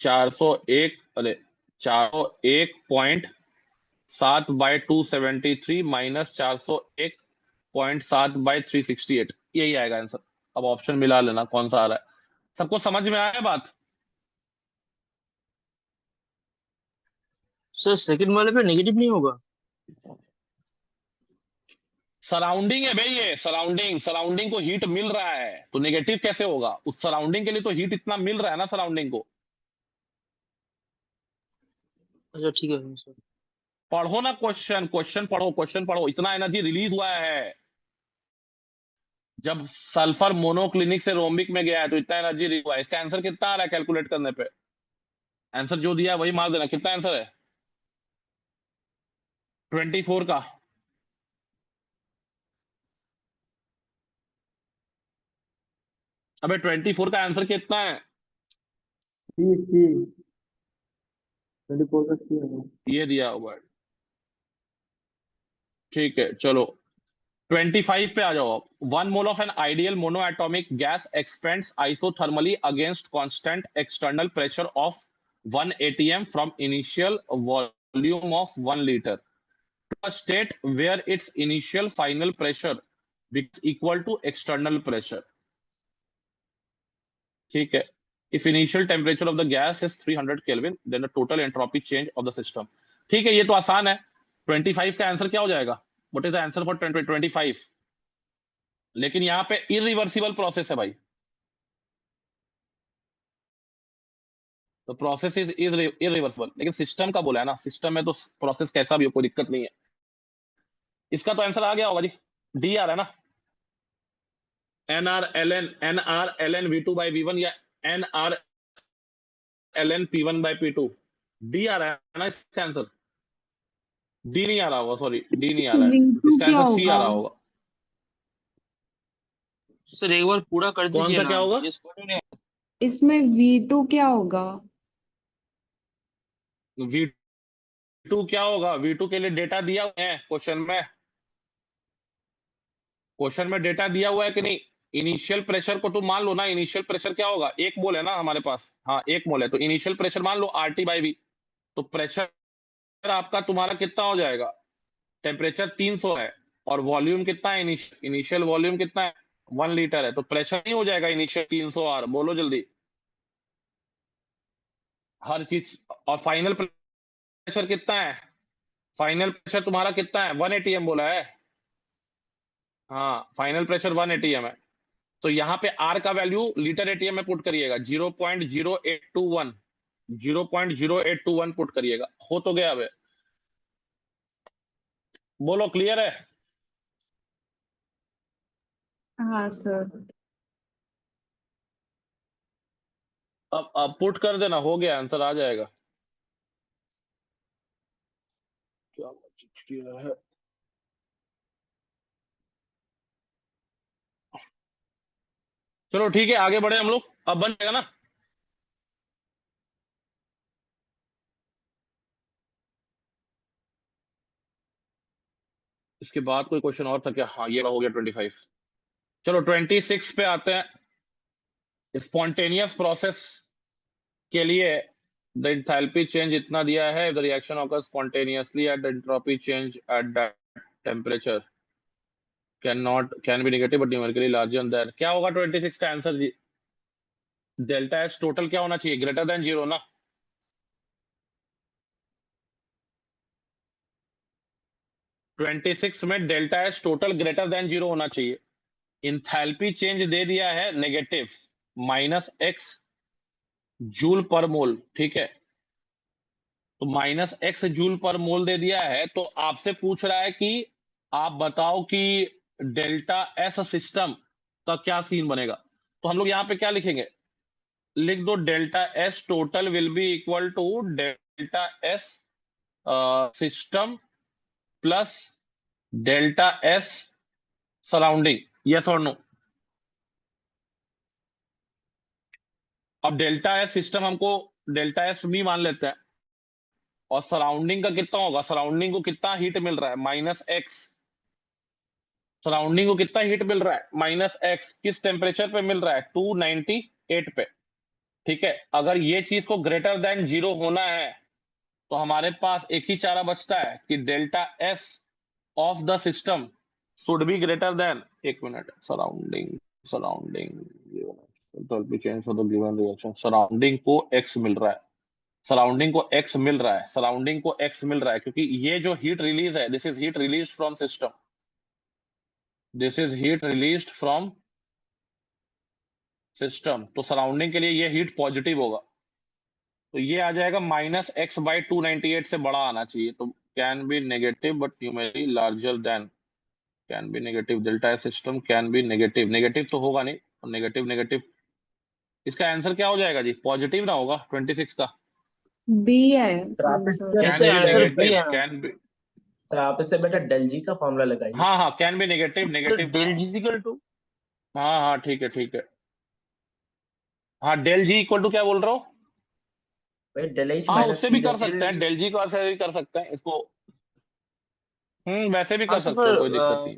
401, अरे 401.7 बाय 273 माइनस 401.7 बाय 368, यही आएगा आंसर। अब ऑप्शन मिला लेना कौन सा आ रहा है। सबको समझ में आया बात? सर सेकंड वाले पे नेगेटिव नहीं होगा? सराउंडिंग है भाई, ये सराउंडिंग, सराउंडिंग को हीट मिल रहा है, तो नेगेटिव कैसे होगा? उस सराउंडिंग के लिए तो हीट इतना मिल रहा है ना सराउंडिंग को। अच्छा ठीक है सर। पढ़ो ना क्वेश्चन, क्वेश्चन पढ़ो। इतना एनर्जी रिलीज हुआ है, जब सल्फर मोनोक्लिनिक से रोम्बिक में गया है तो इतना एनर्जी रिलीज हुआ है। इसका आंसर कितना आ रहा है कैलकुलेट करने पे? आंसर जो दिया है वही मार देना। कितना आंसर है? 24 का। अबे 24 का आंसर कितना है? सी सी 24 का सी होगा। ये दिया हुआ है, ठीक है चलो 25 पे आ जाओ। 1 mole of an ideal monoatomic gas expends isothermally against constant external pressure of 1 atm from initial volume of 1 liter a state where its initial final pressure becomes equal to external pressure, ठीक है। if initial temperature of the gas is 300 Kelvin then the total entropy change of the system, ठीक है। ये तो आसान है। 25 का answer क्या हो जाएगा? What is the answer for 25? लेकिन यहाँ पे इरिवर्सिबल प्रोसेस है भाई, तो प्रोसेस इज इरिवर्सिबल, लेकिन सिस्टम का बोला है ना, सिस्टम में तो प्रोसेस कैसा भी हो कोई दिक्कत नहीं है। इसका तो आंसर आ गया होगा जी, डी आ रहा है ना, NR ln V2 by V1 या NR ln P1 by P2, D आ रहा है ना इसका आंसर। डी नहीं आ रहा होगा, सॉरी डी नहीं आ रहा है, V2 इसका क्या आंसर सी आ होगा? रहा होगा। सर एक बार पूरा कर कौन दीजिए सा ना, क्या होगा? ये समझ में नहीं आया। इसमें V2 क्या होगा? V2 क्या होगा? V2 के लिए डेटा दिया हुआ है क्वेश्चन में, क्वेश्चन में डेटा दिया हुआ है कि नहीं? इनिशियल प्रेशर को तो मान लो ना, इनिशियल प्रेशर क्या होगा? 1 मोल है ना हमारे पास, हाँ 1 मोल है, तो इनिशियल प्रेशर मान लो RT बाई V, तो प्रेशर आपका तुम्हारा कितना हो जाएगा? टेम्परेचर 300 है, और वॉल्यूम कितना है? इनिशियल वॉल्यूम कितना है? 1 लीटर है, तो प्रेशर नहीं हो जाएगा इनिशियल 300 R? बोलो जल्दी हर चीज। और फाइनल प्रेशर कितना है? फाइनल प्रेशर तुम्हारा कितना है? 1 atm बोला है, हाँ फाइनल प्रेशर 1 atm है। तो यहाँ पे R का वैल्यू लीटर एटीएम में पुट करिएगा, 0.0821 पुट करिएगा। हो तो गया अब। बोलो क्लियर है? हाँ सर। अब पुट कर देना, हो गया, आंसर आ जाएगा। क्या किया है? चलो ठीक है, आगे बढ़े हम लोग। अब बन जाएगा ना? इसके बाद कोई क्वेश्चन और था क्या? हाँ, ये हो गया 25। चलो 26 पे आते हैं। स्पॉन्टेनियस प्रोसेस के लिए द एंथैल्पी चेंज इतना दिया है, the reaction occur spontaneously at the entropy change at that temperature can be negative but numerically larger than. क्या होगा 26 का आंसर जी? डेल्टा एच टोटल क्या होना चाहिए? ग्रेटर देन 0 ना? ट्वेंटी सिक्स में delta H total greater than 0 होना चाहिए। इंथैल्पी चेंज दे दिया है नेगेटिव -x जूल पर मोल, ठीक है? तो -x जूल पर मोल दे दिया है, तो आपसे पूछ रहा है कि आप बताओ कि डेल्टा एस सिस्टम का क्या सीन बनेगा। तो हम लोग यहाँ पे क्या लिखेंगे? लिख दो delta S total will be equal to delta S system plus delta S surrounding. Yes और नो? अब डेल्टा एस सिस्टम हमको डेल्टा एस भी मान लेते हैं, और सराउंडिंग का कितना होगा? सराउंडिंग को कितना हीट मिल रहा है? -x। सराउंडिंग को कितना हीट मिल रहा है? -x। किस टेम्परेचर पे मिल रहा है? 298 पे, ठीक है? अगर ये चीज को ग्रेटर देन 0 होना है, तो हमारे पास एक ही चारा बचता है कि delta S of the system should be greater than, एक मिनट, surrounding change for the given reaction. Surrounding को x मिल रहा है, सराउंडिंग को x मिल रहा है, सराउंडिंग को x मिल रहा है, क्योंकि ये जो हीट रिलीज है, this is heat release from system, this is heat released from system. तो सराउंडिंग के लिए ये हीट पॉजिटिव होगा, तो ये आ जाएगा -x/298 से बड़ा आना चाहिए। तो can be negative but numerically larger than, can be negative, delta S system can be negative. Negative तो होगा नहीं, नेगेटिव नेगेटिव, इसका आंसर क्या हो जाएगा जी? पॉजिटिव ना होगा 26 का? बी है सर आप आंसर। इससे इसका can be answer be negative, है। कैन बी, सर आप इससे बेटर डेल जी का फॉर्मूला लगाइए। हाँ हाँ, can be negative, negative, del G equal to, हाँ हाँ, ठीक है ठीक है। हाँ, डेल जी इक्वल टू क्या बोल रहे हो? भाई डेल एच हाँ, माइनस उससे भी टी कर डेल सकते हैं, डेल जी को ऐसे भी कर सकते हैं इसको। वैसे भी हाँ कर सर सकते हो, कोई दिक्कत नहीं।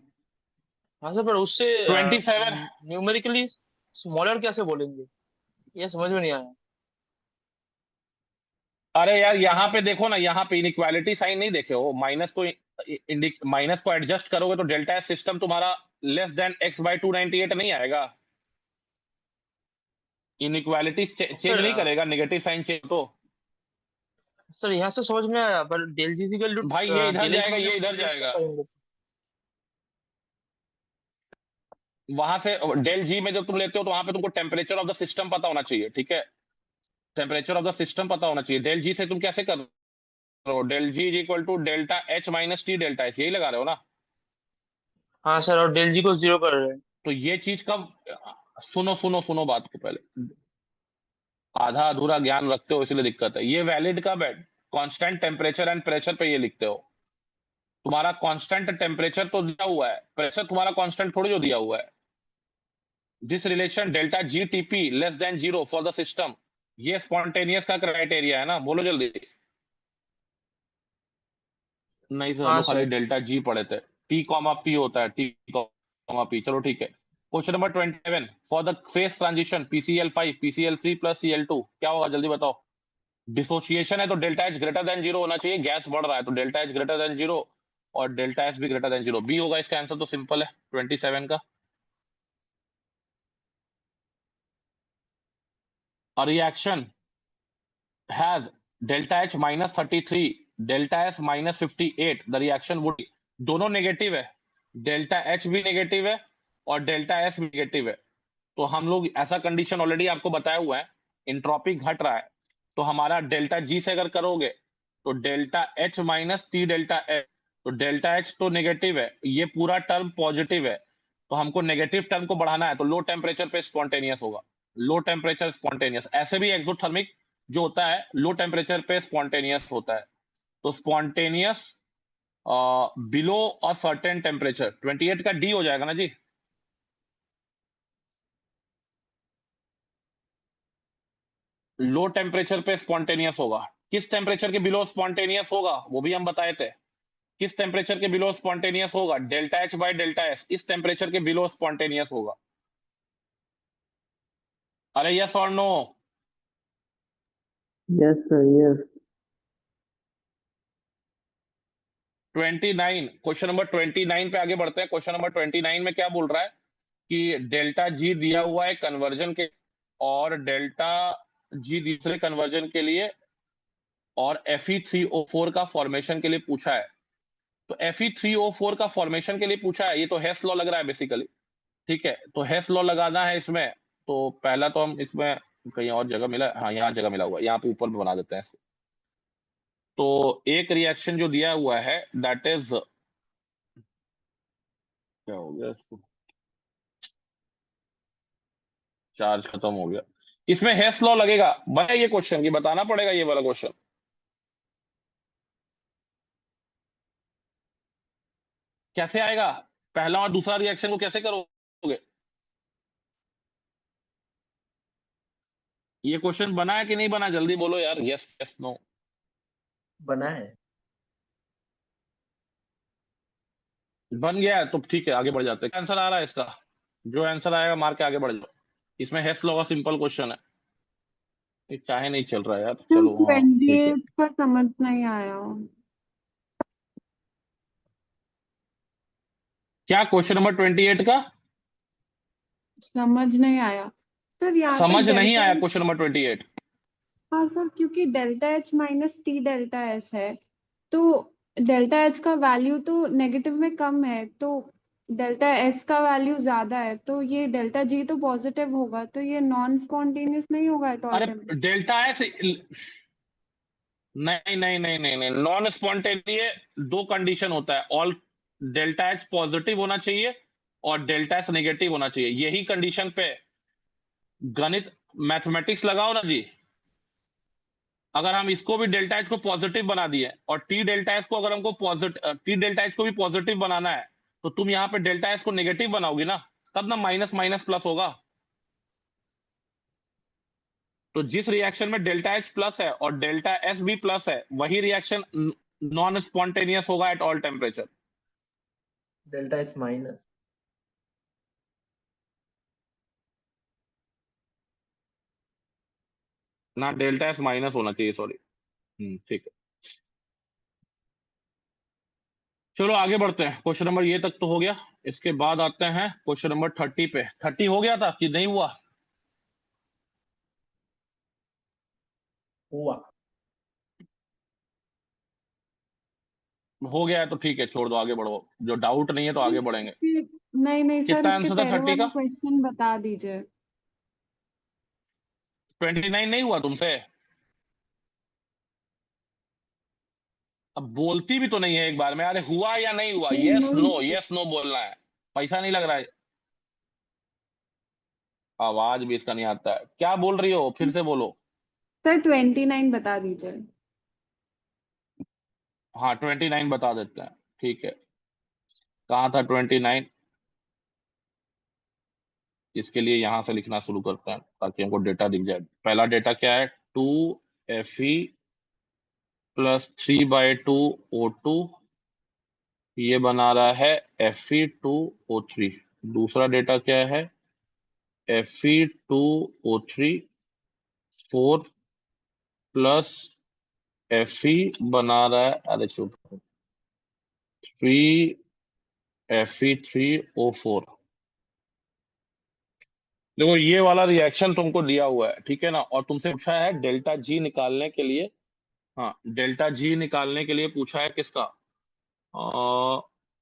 हाँ सर, पर उससे 27। न्यूमेरिकली स्मॉलर कैसे बोलेंगे, ये समझ में नहीं आया। अरे यार, यहाँ पे देखो ना, यहाँ पे इनइक्वालिटी साइन नहीं देखे हो? माइनस को एडजस्ट करोगे तो डेल्टा एस सिस्टम तुम्हारा लेस देन x/298 नहीं आएगा। इनइक्वालिटी चेंज सर नहीं करेगा, नेगेटिव साइन चेंज तो। सर यहाँ से समझ में आया, पर डेल जी इक्वल टू भाई ये इधर डेल एच जाएगा, ये इधर माइनस जाएगा, करेंगे। वहां से डेल जी में जब तुम लेते हो तो वहां पे तुमको टेम्परेचर ऑफ द सिस्टम पता होना चाहिए, ठीक है? टेम्परेचर ऑफ द सिस्टम पता होना चाहिए। डेल जी से तुम कैसे कर रहे हो? Del G is equal to delta H minus T delta S, यही लगा रहे हो ना? हाँ सर, और डेल जी को 0 कर रहे हैं। तो ये चीज कब, सुनो सुनो सुनो बात को पहले, आधा अधूरा ज्ञान रखते हो इसलिए दिक्कत है। ये वैलिड कब है? कांस्टेंट टेम्परेचर एंड प्रेशर पे ये लिखते हो। तुम्हारा कांस्टेंट टेम्परेचर तो दिया हुआ है, प्रेशर तुम्हारा कांस्टेंट थोड़ी जो दिया हुआ है। This relation delta G TP less than 0 for the system, ये स्पॉन्टेनियस का क्राइटेरिया है ना? बोलो जल्दी। नहीं सर, हम हाँ लोग खाली सर। डेल्टा जी पढ़े थे। टी कॉमा पी होता है, टी कॉमा पी। चलो ठीक है। Question number 27, for the face transition PCl5 PCl3 plus Cl2 क्या होगा? जल्दी बताओ। डिसोसिएशन है तो डेल्टा एच ग्रेटर देन 0 होना चाहिए, गैस बढ़ रहा है तो डेल्टा एच ग्रेटर देन 0 और डेल्टा एस भी ग्रेटर देन 0, बी होगा इसका आंसर। तो सिंपल है 27 का। A reaction has delta H -33 delta S -58, the reaction would, दोनों नेगेटिव है, डेल्टा H भी नेगेटिव है और डेल्टा S भी नेगेटिव है। तो हम लोग ऐसा कंडीशन ऑलरेडी आपको बताया हुआ है, इंट्रोपी घट रहा है, तो हमारा डेल्टा G से अगर करोगे तो delta H minus T delta S तो डेल्टा एच तो नेगेटिव है, ये पूरा टर्म पॉजिटिव है, तो हमको नेगेटिव टर्म को बढ़ाना है, तो लो टेम्परेचर पे स्पॉन्टेनियस होगा, लो टेम्परेचर स्पॉन्टेनियस। ऐसे भी एक्सोथर्मिक जो होता है लो टेम्परेचर पे स्पॉन्टेनियस होता है, तो spontaneous below a certain temperature 28 का डी हो जाएगा ना जी। लो टेम्परेचर पे स्पॉन्टेनियस होगा, किस टेम्परेचर के बिलो स्पॉन्टेनियस होगा वो भी हम बताए थे। किस टेम्परेचर के बिलो स्पॉन्टेनियस होगा, delta H by delta S, इस टेम्परेचर के बिलो स्पॉन्टेनियस होगा। अरे यस और no? Yes, sir. Yes. 29, question number 29 पे आगे बढ़ते हैं। क्वेश्चन नंबर 29 में क्या बोल रहा है कि डेल्टा जी दिया हुआ है कन्वर्जन के, और डेल्टा जी दूसरे कन्वर्जन के लिए, और Fe3O4 का फॉर्मेशन के लिए पूछा है। तो Fe3O4 का फॉर्मेशन के लिए पूछा है, ये तो हेस लॉ लग रहा है बेसिकली, ठीक है। तो हेस लॉ लगाना है इसमें, तो पहला तो हम इसमें कहीं और जगह मिला, हाँ यहाँ जगह मिला हुआ है, यहाँ पे ऊपर में बना देते हैं इसको। तो एक रिएक्शन जो दिया हुआ है दैट इज, क्या हो गया इसको, चार्ज खत्म हो गया। इसमें हेस लॉ लगेगा, बना ये क्वेश्चन की बताना पड़ेगा ये वाला क्वेश्चन। कैसे आएगा, पहला और दूसरा रिएक्शन को कैसे करोगे? ये क्वेश्चन बना है कि नहीं बना, जल्दी बोलो यार, यस यस नो। बना है। बन गया है तो ठीक है, आगे बढ़ जाते हैं। आंसर आ रहा है इसका, जो आंसर आएगा मार के आगे बढ़ जाओ। इसमें हेस लॉ का सिंपल क्वेश्चन है, ये काहे नहीं चल रहा है यार, चलो हाँ ठीक है। 28 का समझ नहीं आया। क्या क्वेश्चन नंबर 28 का समझ नहीं आया सर, यहाँ पे समझ नहीं डेल्टा। आया? क्वेश्चन नंबर 28 हाँ सर, क्योंकि delta H minus T delta S है, तो डेल्टा एच का वैल्यू तो नेगेटिव में कम है, तो डेल्टा एस का वैल्यू ज्यादा है, तो ये डेल्टा जी तो पॉजिटिव होगा, तो ये नॉन स्पॉन्टेनियस नहीं होगा एट ऑल अरे टेम्परेचर। डेल्टा एस, नहीं नहीं नहीं नहीं नहीं, नॉन स्पॉन्टेनियस दो कंडीशन होता है, ऑल डेल्टा एच पॉजिटिव होना चाहिए और डेल्टा एस नेगेटिव होना चाहिए, यही कंडीशन पे गणित मैथमेटिक्स लगाओ ना जी। अगर हम इसको भी डेल्टा एच को पॉजिटिव बना दिए और टी डेल्टा एच को अगर हमको पॉजिटिव, टी डेल्टा एच को भी पॉजिटिव बनाना है, तो तुम यहाँ पे डेल्टा एच को नेगेटिव बनाओगी ना, तब ना माइनस माइनस प्लस होगा। तो जिस रिएक्शन में डेल्टा एच प्लस है और डेल्टा एस भी प्लस है, वही रिएक्शन नॉन स्पॉन्टेनियस होगा at all temperature. Delta H minus. ना डेल्टा एस माइनस होना चाहिए, सॉरी। ठीक है, चलो आगे बढ़ते हैं। क्वेश्चन नंबर ये तक तो हो गया, इसके बाद आते हैं क्वेश्चन नंबर 30 पे। 30 हो गया था कि नहीं हुआ? हुआ। हो गया है तो ठीक है, छोड़ दो, आगे बढ़ो। जो डाउट नहीं है तो आगे बढ़ेंगे। नहीं नहीं सर, कितना इसके आंसर था पहले 30 वाला का? क्वेश्चन बता दीजिए। 29 नहीं हुआ तुमसे? अब बोलती भी तो नहीं है एक बार में, अरे हुआ या नहीं हुआ, यस नो नहीं यस नो बोलना है, पैसा नहीं लग रहा है। आवाज भी इसका नहीं आता है, क्या बोल रही हो, फिर से बोलो। सर, 29 बता दीजिए। हाँ 29 बता देते हैं, ठीक है। कहाँ था 29? इसके लिए यहां से लिखना शुरू करते हैं ताकि हमको डेटा दिख जाए। पहला डेटा क्या है, 2Fe प्लस 3/2O2, ये बना रहा है Fe2O3। दूसरा डेटा क्या है, Fe2O3 4 प्लस Fe बना रहा है, अरे चुप, 3Fe3O4। देखो ये वाला रिएक्शन तुमको दिया हुआ है, ठीक है ना, और तुमसे पूछा है डेल्टा जी निकालने के लिए, हाँ डेल्टा जी निकालने के लिए पूछा है किसका,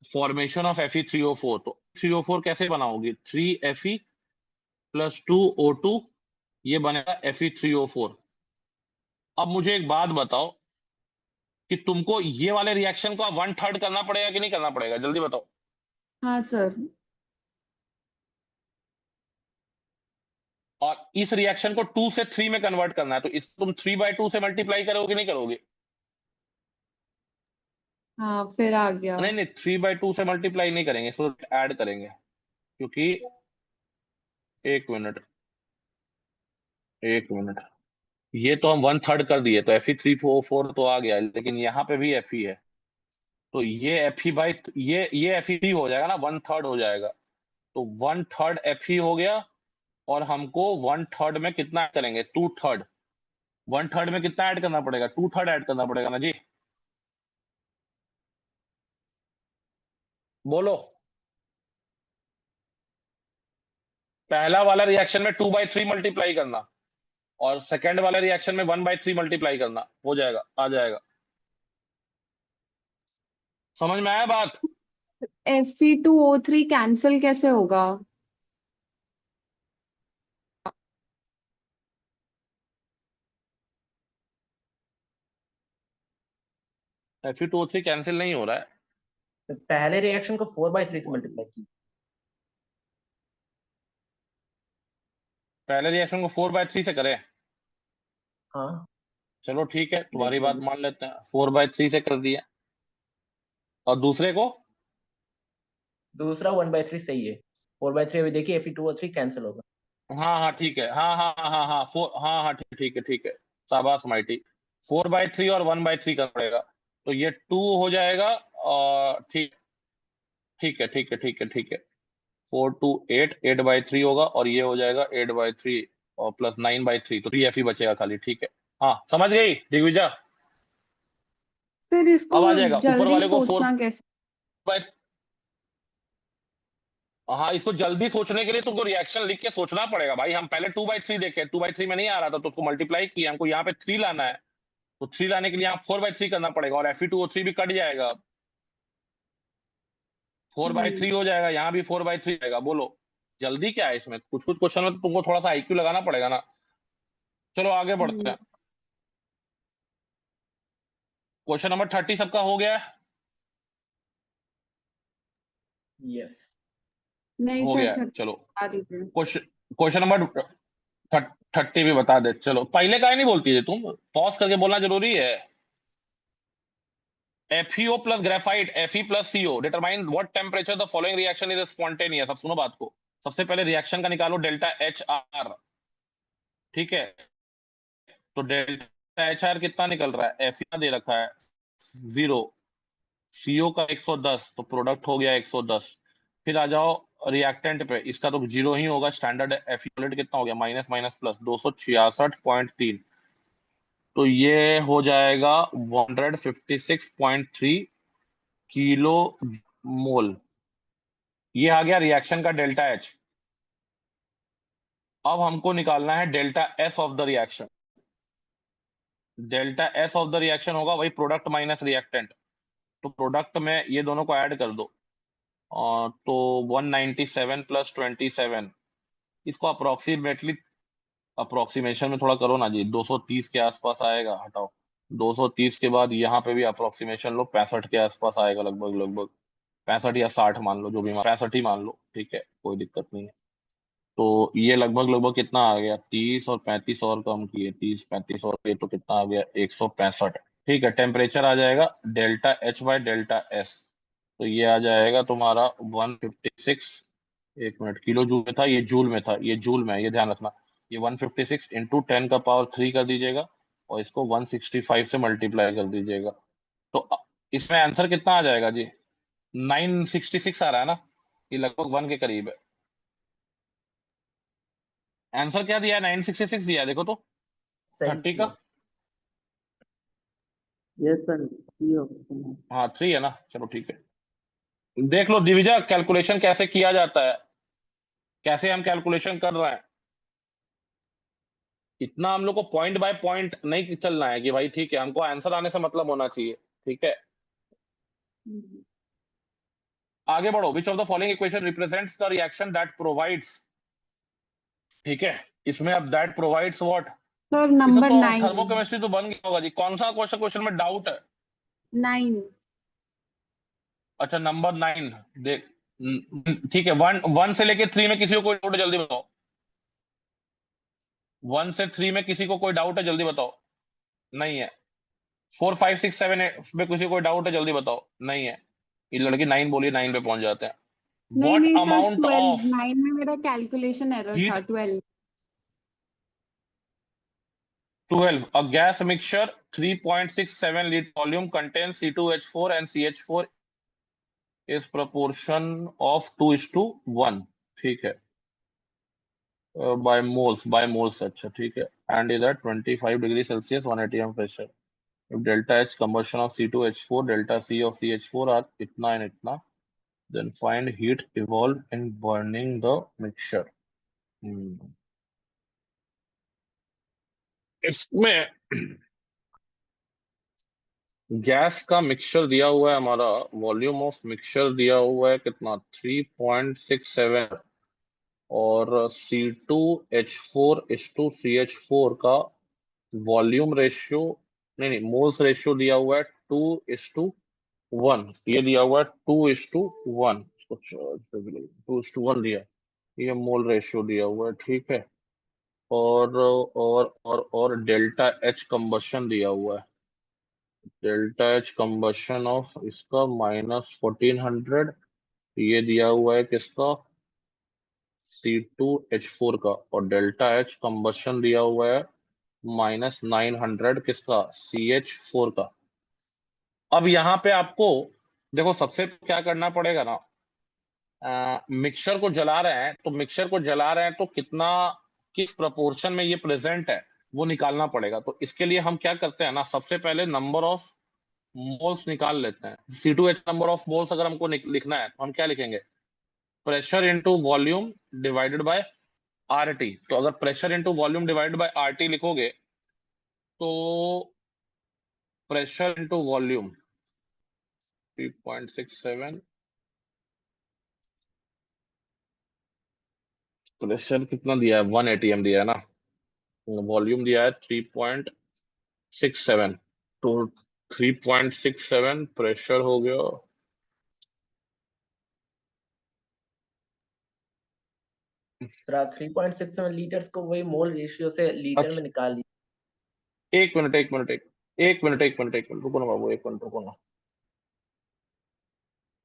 फॉर्मेशन ऑफ Fe3O4। तो 3O4 कैसे बनाओगी, 3Fe प्लस 2O2, ये बनेगा Fe3O4। अब मुझे एक बात बताओ, कि तुमको ये वाले रिएक्शन को 1/3 करना पड़ेगा कि नहीं करना पड़ेगा, जल्दी बताओ। हाँ सर। और इस रिएक्शन को 2 से 3 में कन्वर्ट करना है, तो इसको तुम 3/2 से मल्टीप्लाई करोगे नहीं करोगे? हाँ फिर आ गया। नहीं नहीं, 3/2 से मल्टीप्लाई नहीं करेंगे, इसको ऐड करेंगे, क्योंकि एक मिनट, ये तो हम 1/3 कर दिए, तो Fe3O4 तो आ गया, लेकिन यहाँ पे भी Fe है, तो ये Fe बाई ये Fe हो जाएगा ना, 1/3 हो जाएगा, तो 1/3 Fe हो गया। और हमको 1/3 में कितना ऐड करेंगे, 2/3। 1/3 में कितना ऐड करना पड़ेगा, 2/3 ऐड करना पड़ेगा ना जी, बोलो। पहला वाला रिएक्शन में 2/3 मल्टीप्लाई करना, और सेकेंड वाले रिएक्शन में 1/3 मल्टीप्लाई करना, हो जाएगा, आ जाएगा। समझ में आया बात? Fe2O3 कैंसिल कैसे होगा? Fe2O3 कैंसिल नहीं हो रहा है। तो पहले रिएक्शन को 4/3 से मल्टीप्लाई की। पहले रिएक्शन को 4/3 से करें, हाँ चलो ठीक है, तुम्हारी देखिए बात मान लेते हैं, 4/3 से कर दिया। और दूसरे को दूसरा 1/3 सही है। 4/3 अभी देखिए Fe2O3 कैंसिल होगा। हाँ हाँ ठीक है, हाँ हाँ हाँ हाँ हाँ, हाँ हाँ ठीक है, शाबाश माइटी। 4/3 और 1/3 करना पड़ेगा, तो ये 2 हो जाएगा। और ठीक है 4 2 8, 8/3 होगा, और ये हो जाएगा 8/3 और प्लस 9/3, तो 3 Fe बचेगा खाली, ठीक है। हाँ समझ गई दिग्विजय? फिर इसको अब आ जाएगा ऊपर जल्दी वाले को 4 सोचना कैसे? बाय हाँ, इसको जल्दी सोचने के लिए तुमको रिएक्शन लिख के सोचना पड़ेगा भाई। हम पहले 2/3 देखे, 2/3 में नहीं आ रहा था तो उसको मल्टीप्लाई किया, हमको यहाँ पे 3 लाना है, तो 3 लाने के लिए यहाँ 4/3 करना पड़ेगा, और Fe2O3 भी कट जाएगा, 4/3 हो जाएगा, यहाँ भी 4/3 आएगा। बोलो जल्दी क्या है इसमें, कुछ कुछ क्वेश्चन में तो तुमको थोड़ा सा IQ लगाना पड़ेगा ना। चलो आगे बढ़ते हैं। क्वेश्चन नंबर 30 सबका हो गया है? यस नहीं हो सर, गया है, 30 चलो बता दीजिए। क्वेश्चन नंबर 30 भी बता दे। चलो पहले का नहीं बोलती है तुम, पॉज करके बोलना जरूरी है। FeO plus graphite, Fe plus CO, determine what temperature the following reaction is spontaneous। अब सुनो बात को, सबसे पहले रिएक्शन का निकालो डेल्टा HR, ठीक है। तो डेल्टा HR कितना निकल रहा है, Fe का दे रखा है 0, CO का 110, तो प्रोडक्ट हो गया 110। फिर आ जाओ रिएक्टेंट पे, इसका तो 0 ही होगा, स्टैंडर्ड Fe कितना हो गया, माइनस माइनस प्लस 266.3, तो ये हो जाएगा 156.3 किलो मोल। ये आ गया रिएक्शन का डेल्टा H। अब हमको निकालना है delta S of the reaction. Delta S of the reaction होगा वही प्रोडक्ट माइनस रिएक्टेंट, तो प्रोडक्ट में ये दोनों को ऐड कर दो, तो 197 प्लस 27, इसको अप्रोक्सीमेशन में थोड़ा करो ना जी, 230 के आसपास आएगा, हटाओ 230 के बाद यहाँ पे भी अप्रोक्सीमेशन लो, 65 के आसपास आएगा, लगभग 65 या 60 मान लो, जो भी 65 ही मान लो, ठीक है, कोई दिक्कत नहीं है। तो ये लगभग कितना आ गया, 30 और 35 और कम किए, 30 35 और ये तो कितना आ गया, 165। ठीक है, टेम्परेचर आ जाएगा delta H by delta S, तो ये आ जाएगा तुम्हारा 156, एक मिनट, किलो जूल में था, ये जूल में था, ये जूल में है, ये ध्यान रखना, ये 156 इंटू 10⁻³ कर दीजिएगा, और इसको 165 से मल्टीप्लाई कर दीजिएगा। तो इसमें आंसर कितना आ जाएगा जी, 966 आ रहा है ना, ये लगभग 1 के करीब है। आंसर क्या दिया है, 966 दिया है, देखो तो सही 30 किया। का, यस सर, सी ऑप्शन है। हाँ 3 है ना, चलो ठीक है। देख लो दिविजा, कैलकुलेशन कैसे किया जाता है, कैसे हम कैलकुलेशन कर रहे हैं। इतना हम लोग को पॉइंट बाय पॉइंट नहीं चलना है कि भाई ठीक है, हमको आंसर आने से मतलब होना चाहिए, ठीक है। आगे बढ़ो, which of the following equation represents the reaction that provides, ठीक है, इसमें अब दैट प्रोवाइड्स व्हाट, सर ये सब नंबर तो 9। थर्मोकेमिस्ट्री तो बन गया होगा जी, कौन सा क्वेश्चन में डाउट है, 9। अच्छा नंबर 9 देख। ठीक है, 1 से लेके 3 में किसी को कोई डाउट है जल्दी बताओ। 1 से 3 में किसी को कोई डाउट है जल्दी बताओ। नहीं है। 4 5 6 7 में किसी को कोई डाउट है जल्दी बताओ। नहीं है। ये लड़की 9 बोली, 9 पे पहुंच जाते हैं। नहीं व्हाट नहीं सर, अमाउंट 12। ऑफ 9 में मेरा कैलकुलेशन एरर था। Heat 12। 12 a gas mixture 3.67 liter volume contains C2H4 and CH4 is proportion of 2:1। ठीक है। by moles अच्छा ठीक है। and is at 25 degree Celsius 1 atm pressure। if delta H combustion of C2H4 delta C of CH4 are इतना and इतना, then find heat evolved in burning the mixture। इसमें gas का mixture दिया हुआ है हमारा, वॉल्यूम ऑफ मिक्सचर दिया हुआ है कितना 3.67 और C2H4:CH4 का वॉल्यूम रेशियो नहीं मोल्स रेशियो दिया हुआ है 2:1। ये दिया हुआ है 2:1 कुछ 2:1 दिया। ये मोल रेशियो दिया हुआ है ठीक है। और डेल्टा एच कंबशन दिया हुआ है। डेल्टा एच कंबशन ऑफ इसका -1400 ये दिया हुआ है किसका C2H4 का। और डेल्टा एच कंबशन दिया हुआ है -900 किसका CH4 का। अब यहाँ पे आपको देखो सबसे क्या करना पड़ेगा ना, मिक्सचर को जला रहे हैं तो मिक्सचर को जला रहे हैं तो कितना किस प्रोपोर्शन में ये प्रेजेंट है वो निकालना पड़ेगा। तो इसके लिए हम क्या करते हैं ना, सबसे पहले नंबर ऑफ मोल्स निकाल लेते हैं। C2H नंबर ऑफ मोल्स अगर हमको लिखना है तो हम क्या लिखेंगे, pressure into volume divided by RT। तो अगर pressure into volume divided by RT लिखोगे तो प्रेशर इनटू वॉल्यूम 3.67, प्रेशर कितना दिया है 1 atm दिया है ना, वॉल्यूम दिया है 3.67। तो 3.67 प्रेशर हो गया। 3.67 लीटर्स को वही मोल रेशियो से लीटर में अच्छा निकाल लिया। एक मिनट रुको ना बाबू, एक मिनट रुको ना।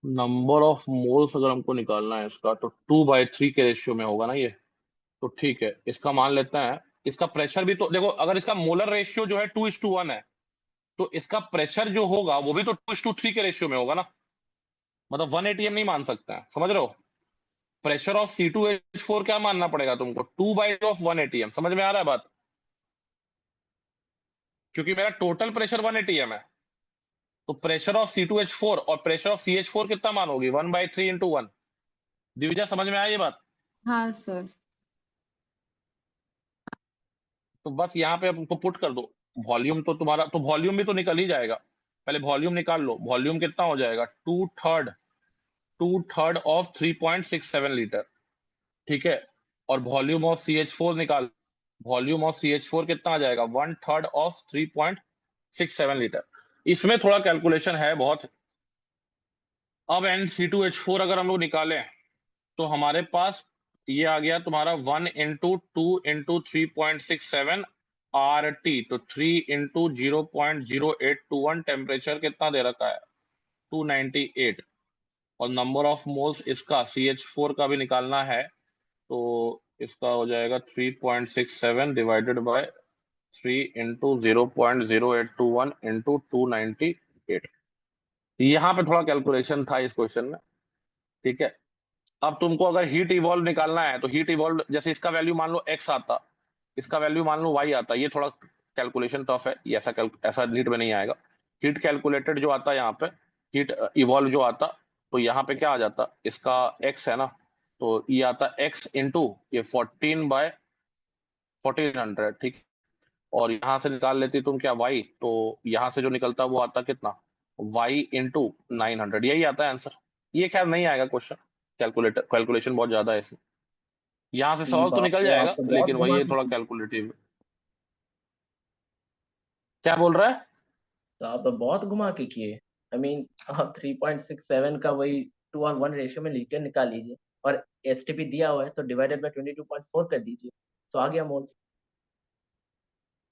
नंबर ऑफ मोल्स अगर हमको निकालना है इसका तो 2/3 के रेशियो में होगा ना ये। तो ठीक है, इसका मान लेते हैं। इसका प्रेशर भी तो देखो, अगर इसका मोलर रेशियो जो है 2:1 है तो इसका प्रेशर जो होगा वो भी तो 2:3 के रेशियो में होगा ना। मतलब 1 atm नहीं मान सकते हैं, समझ रहे हो। प्रेशर ऑफ C2H4 क्या मानना पड़ेगा तुमको, 2/2 ऑफ 1 atm। समझ में आ रहा है बात, क्योंकि मेरा टोटल प्रेशर 1 atm है। तो प्रेशर ऑफ C2H4 और प्रेशर ऑफ CH4 कितना मानोगी, 1/3 × 1। दिविजा समझ में आई ये बात। हाँ सर। तो बस यहाँ पे हमको पुट कर दो वॉल्यूम। तो तुम्हारा तो वॉल्यूम भी तो निकल ही जाएगा। पहले वॉल्यूम निकाल लो। वॉल्यूम कितना हो जाएगा, 2/3 ऑफ 3.67 लीटर। ठीक है। और वॉल्यूम ऑफ CH4 निकाल। वॉल्यूम ऑफ CH4 कितना आ जाएगा, 1/3 ऑफ 3.67 लीटर। इसमें थोड़ा कैलकुलेशन है बहुत। अब NC2H4 अगर हम लोग निकालें तो हमारे पास ये आ गया तुम्हारा 1 × 2 × 3.67 RT। तो 3 × 0.0821 टेम्परेचर कितना दे रखा है 298। और नंबर ऑफ मोल्स इसका CH4 का भी निकालना है तो इसका हो जाएगा 3.67 डिवाइडेड बाय 3 × 0.0821 × 298। यहाँ पे थोड़ा कैलकुलेशन था इस क्वेश्चन में। ठीक है। अब तुमको अगर हीट इवॉल्व निकालना है तो हीट इवॉल्व जैसे इसका वैल्यू मान लो x आता, इसका वैल्यू मान लो y आता। ये थोड़ा कैलकुलेशन टफ है, ये ऐसा नीट में नहीं आएगा। हीट कैलकुलेटेड जो आता है यहाँ पे, हीट इवॉल्व जो आता, तो यहाँ पे क्या आ जाता, इसका x है ना, तो ये आता x इंटू ये 14/1400। ठीक। और यहाँ से निकाल लेती तुम क्या y, तो यहाँ से जो निकलता वो आता कितना y इंटू 900। यही आता है आंसर। ये खैर नहीं आएगा क्वेश्चन, कैलकुलेशन बहुत ज्यादा है इसमें। यहाँ से सवाल तो बाप निकल रे, जाएगा आपको बहुत लेकिन वही है दिमाग थोड़ा कैलकुलेटिव। क्या बोल रहा है। तो आप तो बहुत घुमा के किए। आई मीन आप 3.67 का वही 2:1 रेशियो में लीटर निकाल लीजिए और एसटीपी दिया हुआ है तो डिवाइडेड बाय 22.4 कर दीजिए, तो आ गया मोल्स।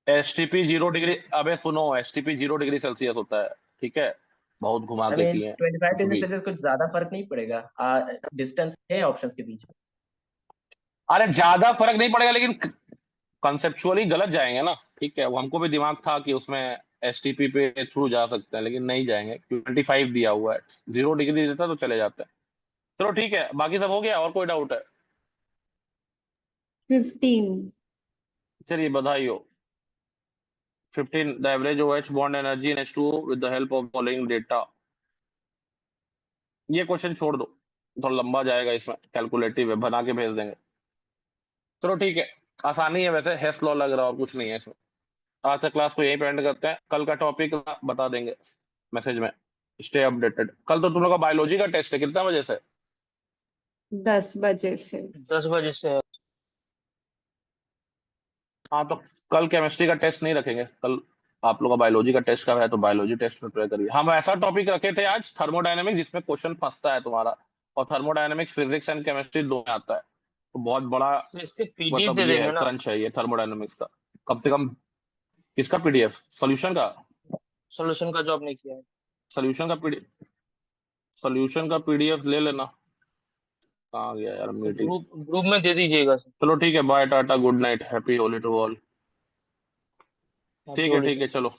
एसटीपी 0 डिग्री, अबे सुनो, एसटीपी 0 डिग्री सेल्सियस होता है, ठीक है, बहुत घुमा आई के मीन किए हैं 25 कुछ डिग्री भी। सेल्सियस कुछ ज्यादा फर्क नहीं पड़ेगा, डिस्टेंस है ऑप्शंस के बीच में। अरे ज्यादा फर्क नहीं पड़ेगा, लेकिन कंसेप्चुअली गलत जाएंगे ना, ठीक है, वो हमको भी दिमाग था कि उसमें एसटीपी पे थ्रू जा सकते हैं, लेकिन नहीं जाएंगे, 25 दिया हुआ है, 0 डिग्री देता तो चले जाते हैं। चलो ठीक है, बाकी सब हो गया, और कोई डाउट है? 15। चलिए बधाई हो। 15, the average OH bond energy in H2O with the help of following data। ये क्वेश्चन छोड़ दो, थोड़ा लंबा जाएगा, इसमें कैलकुलेटिव है, बना के भेज देंगे। चलो ठीक है, आसानी है वैसे, हेस लॉ लग रहा और कुछ नहीं है इसमें। आज का क्लास को यहीं पे एंड करते हैं, कल का टॉपिक बता देंगे मैसेज में। Stay updated. कल तो तुम लोग का बायोलॉजी का टेस्ट है, कितना बजे से? 10 बजे से। 10 बजे से। हाँ तो कल केमिस्ट्री का टेस्ट नहीं रखेंगे, कल आप लोग का बायोलॉजी का टेस्ट का है, तो बायोलॉजी टेस्ट प्रिपेयर करिए। हम ऐसा टॉपिक रखे थे आज, थर्मोडायनेमिक्स, जिसमें क्वेश्चन फंसता है तुम्हारा, और थर्मोडायनेमिक्स फिजिक्स एंड केमिस्ट्री दो में आता है, तो बहुत बड़ा तो इसके पीडीएफ मतलब दे ये है, देंगे ना? क्रंच है ये थर्मोडायनेमिक्स का। कम से कम किसका पीडीएफ? सोल्यूशन का? सोल्यूशन का जॉब नहीं किया है। सोल्यूशन का पीडीएफ, सोल्यूशन का पीडीएफ ले लेना। कहाँ गया यार तो मीटिंग? ग्रुप में दे दीजिएगा सर। चलो ठीक है, bye tata, good night, happy Holi to all. Happy ठीक है होली ठीक सर। है, चलो।